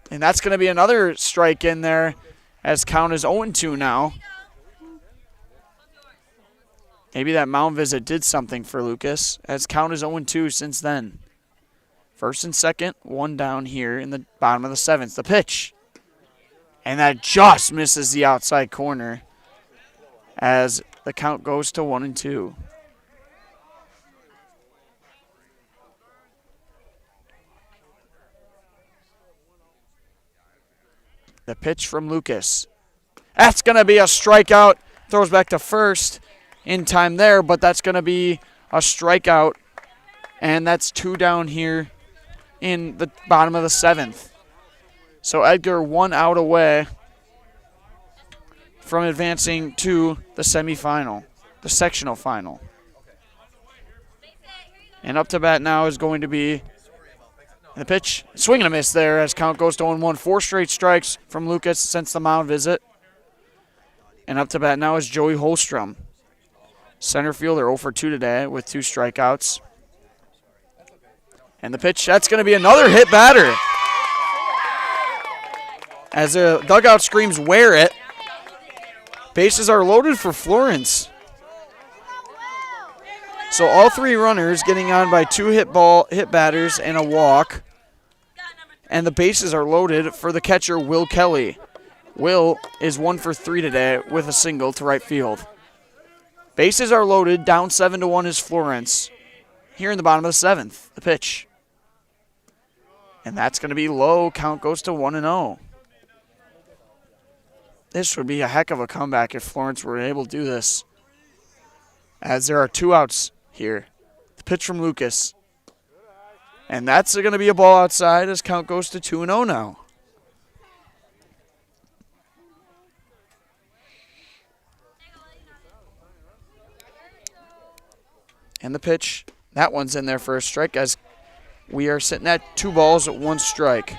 And that's going to be another strike in there as count is 0-2 now. Maybe that mound visit did something for Lucas, as count is 0-2 since then. First and second, one down here in the bottom of the seventh. The pitch. And that just misses the outside corner as the count goes to 1-2. The pitch from Lucas. That's going to be a strikeout. Throws back to first in time there, but that's going to be a strikeout. And that's 2 down here in the bottom of the seventh. So Edgar 1 out away from advancing to the semifinal, the sectional final. And up to bat now is going to be the pitch. Swing and a miss there as count goes to 1-1. 4 straight strikes from Lucas since the mound visit. And up to bat now is Joey Holstrom. Center fielder 0 for 2 today with 2 strikeouts. And the pitch, that's going to be another hit batter. As the dugout screams, wear it. Bases are loaded for Florence. So all 3 runners getting on by 2 hit batters and a walk. And the bases are loaded for the catcher, Will Kelly. Will is 1 for 3 today with a single to right field. Bases are loaded, down 7-1 is Florence. Here in the bottom of the seventh, the pitch. And that's going to be low. Count goes to 1-0. This would be a heck of a comeback if Florence were able to do this, as there are 2 outs here. The pitch from Lucas. And that's going to be a ball outside as count goes to 2-0 now. And the pitch, that one's in there for a strike as we are sitting at 2 balls at 1 strike.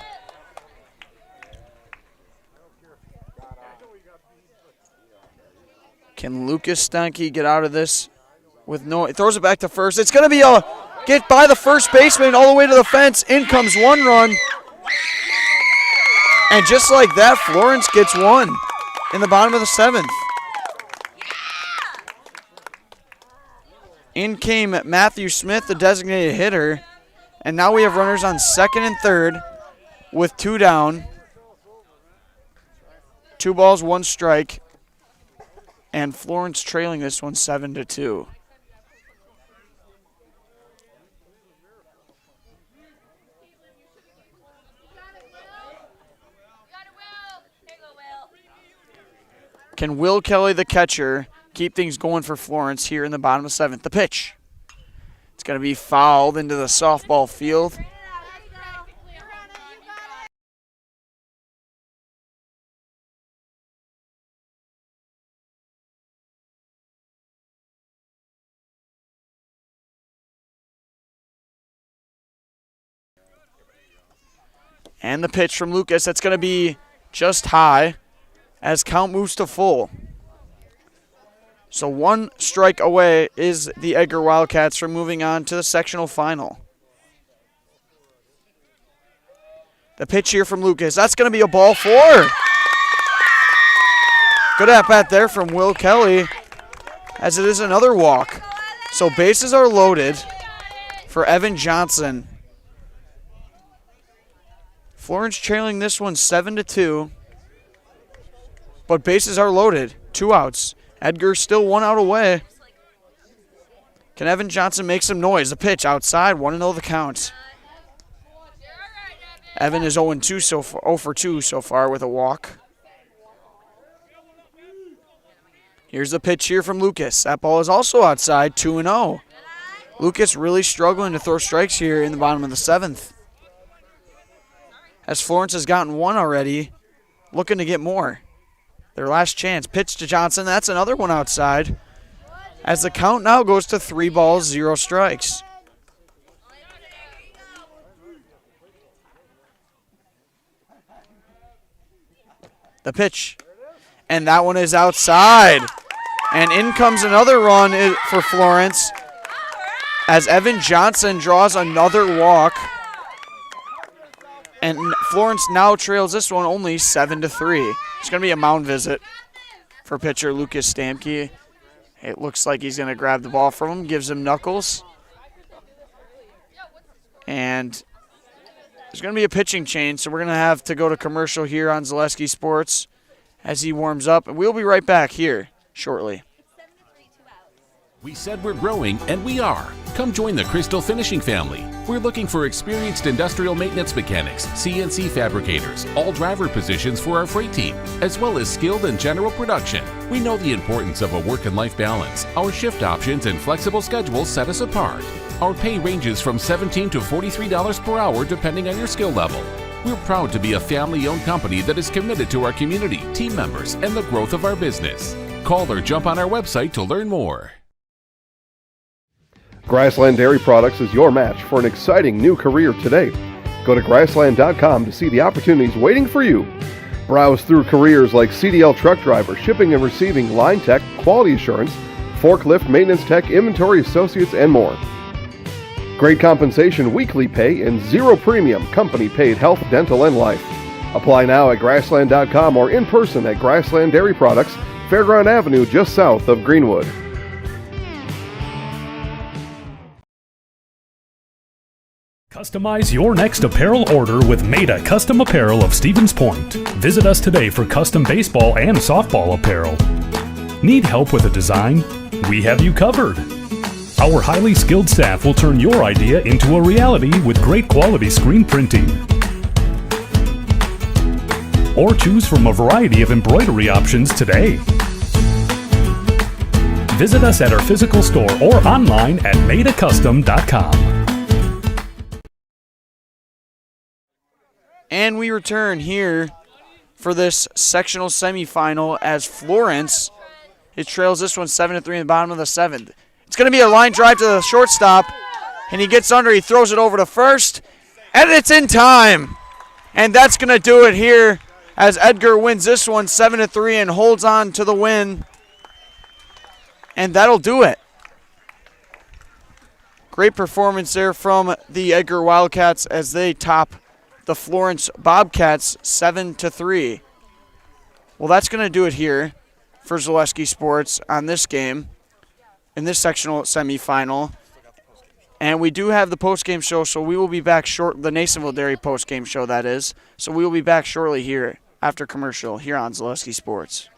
Can Lucas Stanke get out of this with no... It throws it back to first. It's going to be a get by the first baseman all the way to the fence. In comes 1 run. And just like that, Florence gets 1 in the bottom of the 7th. In came Matthew Smith, the designated hitter. And now we have runners on 2nd and 3rd with 2 down. 2 balls, 1 strike. And Florence trailing this one 7-2. Can Will Kelly, the catcher, keep things going for Florence here in the bottom of 7th? The pitch. It's going to be fouled into the softball field. And the pitch from Lucas, that's going to be just high as count moves to full. So 1 strike away is the Edgar Wildcats from moving on to the sectional final. The pitch here from Lucas, that's going to be a ball 4. Good at bat there from Will Kelly as it is another walk. So bases are loaded for Evan Johnson. Florence trailing this one 7-2. But bases are loaded. 2 outs. Edgar still 1 out away. Can Evan Johnson make some noise? The pitch outside. 1-0 the count. Evan is 0-2 so far, 0 for 2 so far with a walk. Here's the pitch here from Lucas. That ball is also outside. 2-0. Lucas really struggling to throw strikes here in the bottom of the 7th. As Florence has gotten 1 already, looking to get more. their last chance. Pitch to Johnson. That's another one outside. As the count now goes to 3 balls, 0 strikes. The pitch. And that one is outside. And in comes another run for Florence as Evan Johnson draws another walk. And Florence now trails this one only 7-3. It's going to be a mound visit for pitcher Lucas Stamke. It looks like he's going to grab the ball from him, gives him knuckles. And there's going to be a pitching change, so we're going to have to go to commercial here on Zaleski Sports as he warms up. And we'll be right back here shortly. We said we're growing, and we are. Come join the Crystal Finishing family. We're looking for experienced industrial maintenance mechanics, CNC fabricators, all driver positions for our freight team, as well as skilled and general production. We know the importance of a work and life balance. Our shift options and flexible schedules set us apart. Our pay ranges from $17 to $43 per hour depending on your skill level. We're proud to be a family-owned company that is committed to our community, team members, and the growth of our business. Call or jump on our website to learn more. Grassland Dairy Products is your match for an exciting new career today. Go to grassland.com to see the opportunities waiting for you. Browse through careers like CDL truck driver, shipping and receiving, line tech, quality assurance, forklift, maintenance tech, inventory associates, and more. Great compensation, weekly pay, and zero premium company paid health, dental, and life. Apply now at grassland.com or in person at Grassland Dairy Products, Fairground Avenue, just south of Greenwood. Customize your next apparel order with Maida Custom Apparel of Stevens Point. Visit us today for custom baseball and softball apparel. Need help with a design? We have you covered. Our highly skilled staff will turn your idea into a reality with great quality screen printing. Or choose from a variety of embroidery options today. Visit us at our physical store or online at maidacustom.com. And we return here for this sectional semifinal as Florence, it trails this one 7-3 in the bottom of the 7th. It's going to be a line drive to the shortstop, and he gets under, he throws it over to first, and it's in time. And that's going to do it here as Edgar wins this one 7-3 and holds on to the win. And that'll do it. Great performance there from the Edgar Wildcats as they top the Florence Bobcats 7-3. Well, that's going to do it here for Zaleski Sports on this game, in this sectional semifinal. And we do have the postgame show, so we will be back short, the Nasonville Dairy postgame show, that is. So we will be back shortly here after commercial here on Zaleski Sports.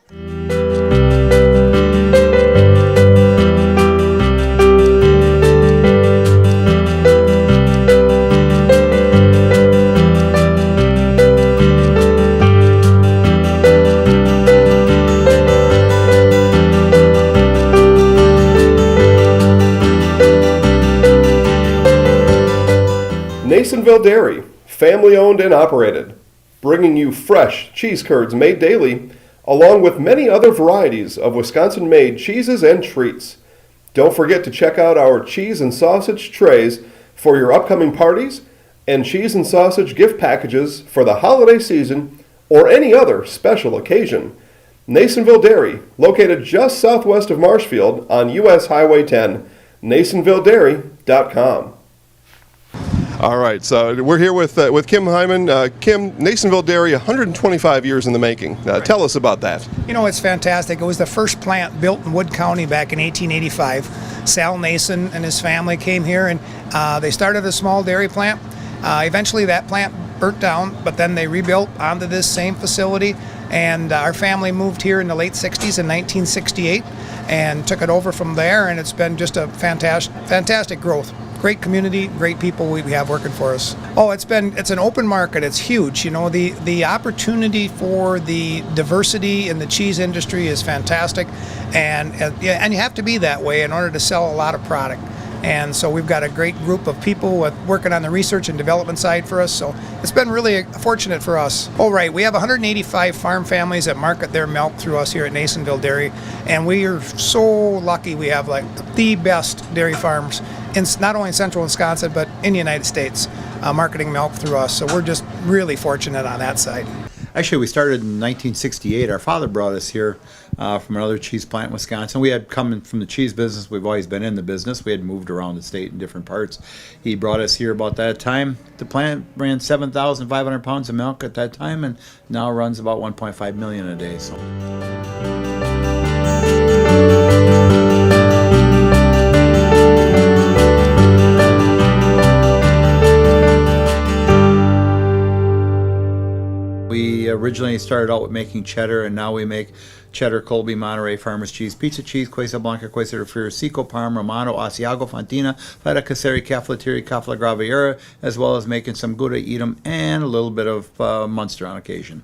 Nasonville Dairy, family owned and operated, bringing you fresh cheese curds made daily, along with many other varieties of Wisconsin-made cheeses and treats. Don't forget to check out our cheese and sausage trays for your upcoming parties and cheese and sausage gift packages for the holiday season or any other special occasion. Nasonville Dairy, located just southwest of Marshfield on U.S. Highway 10, NasonvilleDairy.com. All right, so we're here with Kim Hyman. Kim, Nasonville Dairy, 125 years in the making. Tell us about that. You know, it's fantastic. It was the first plant built in Wood County back in 1885. Sal Nason and his family came here, and they started a small dairy plant. Eventually, that plant burnt down, but then they rebuilt onto this same facility, and our family moved here in the late 60s in 1968 and took it over from there, and it's been just a fantastic growth. Great community, great people we have working for us. Oh, it's an open market. It's huge. You know, the opportunity for the diversity in the cheese industry is fantastic, and you have to be that way in order to sell a lot of product. And so we've got a great group of people working on the research and development side for us. So it's been really fortunate for us. Oh, right. We have 185 farm families that market their milk through us here at Nasonville Dairy. And we are so lucky we have like the best dairy farms in not only in central Wisconsin, but in the United States, marketing milk through us. So we're just really fortunate on that side. Actually, we started in 1968. Our father brought us here from another cheese plant in Wisconsin. We had come from the cheese business. We've always been in the business. We had moved around the state in different parts. He brought us here about that time. The plant ran 7,500 pounds of milk at that time, and now runs about 1.5 million a day. So. We originally started out with making cheddar, and now we make cheddar, Colby, Monterey, Farmers Cheese, Pizza Cheese, Quesa Blanca, Quesa de Friar, Seco, Parma, Romano, Asiago, Fontina, Feta Caseri, Cafflettieri, Cafla Graviera, as well as making some Gouda Edam and a little bit of Munster on occasion.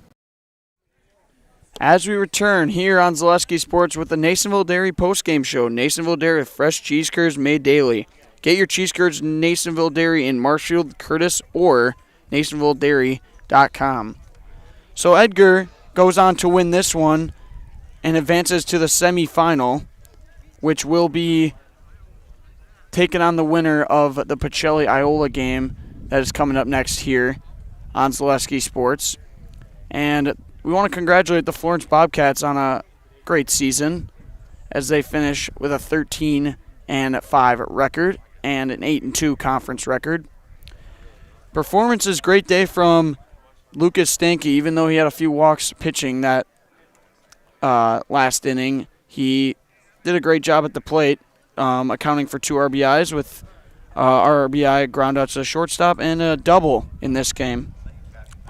As we return here on Zaleski Sports with the Nasonville Dairy postgame show, Nasonville Dairy with fresh cheese curds made daily. Get your cheese curds Nasonville Dairy in Marshfield, Curtis, or NasonvilleDairy.com. So Edgar goes on to win this one and advances to the semifinal, which will be taking on the winner of the Pacelli-Iola game that is coming up next here on Zaleski Sports. And we want to congratulate the Florence Bobcats on a great season as they finish with a 13-5 record and an 8-2 conference record. Performance is great day from Lucas Stanke. Even though he had a few walks pitching that last inning, he did a great job at the plate, accounting for 2 RBIs with RBI ground out to the shortstop and a double in this game.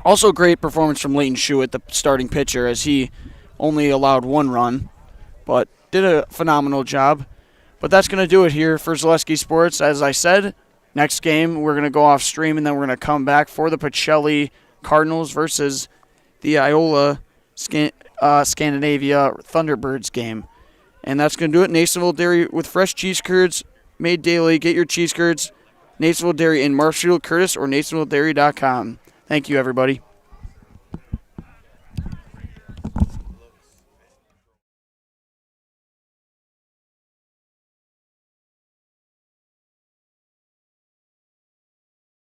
Also great performance from Leighton Schuett, the starting pitcher, as he only allowed 1 run, but did a phenomenal job. But that's going to do it here for Zaleski Sports. As I said, next game we're going to go off stream, and then we're going to come back for the Pacelli Cardinals versus the Iola Scandinavia Thunderbirds game. And that's going to do it. Nasonville Dairy with fresh cheese curds made daily. Get your cheese curds, Nasonville Dairy in Marshfield, Curtis, or NasonvilleDairy.com. Thank you, everybody.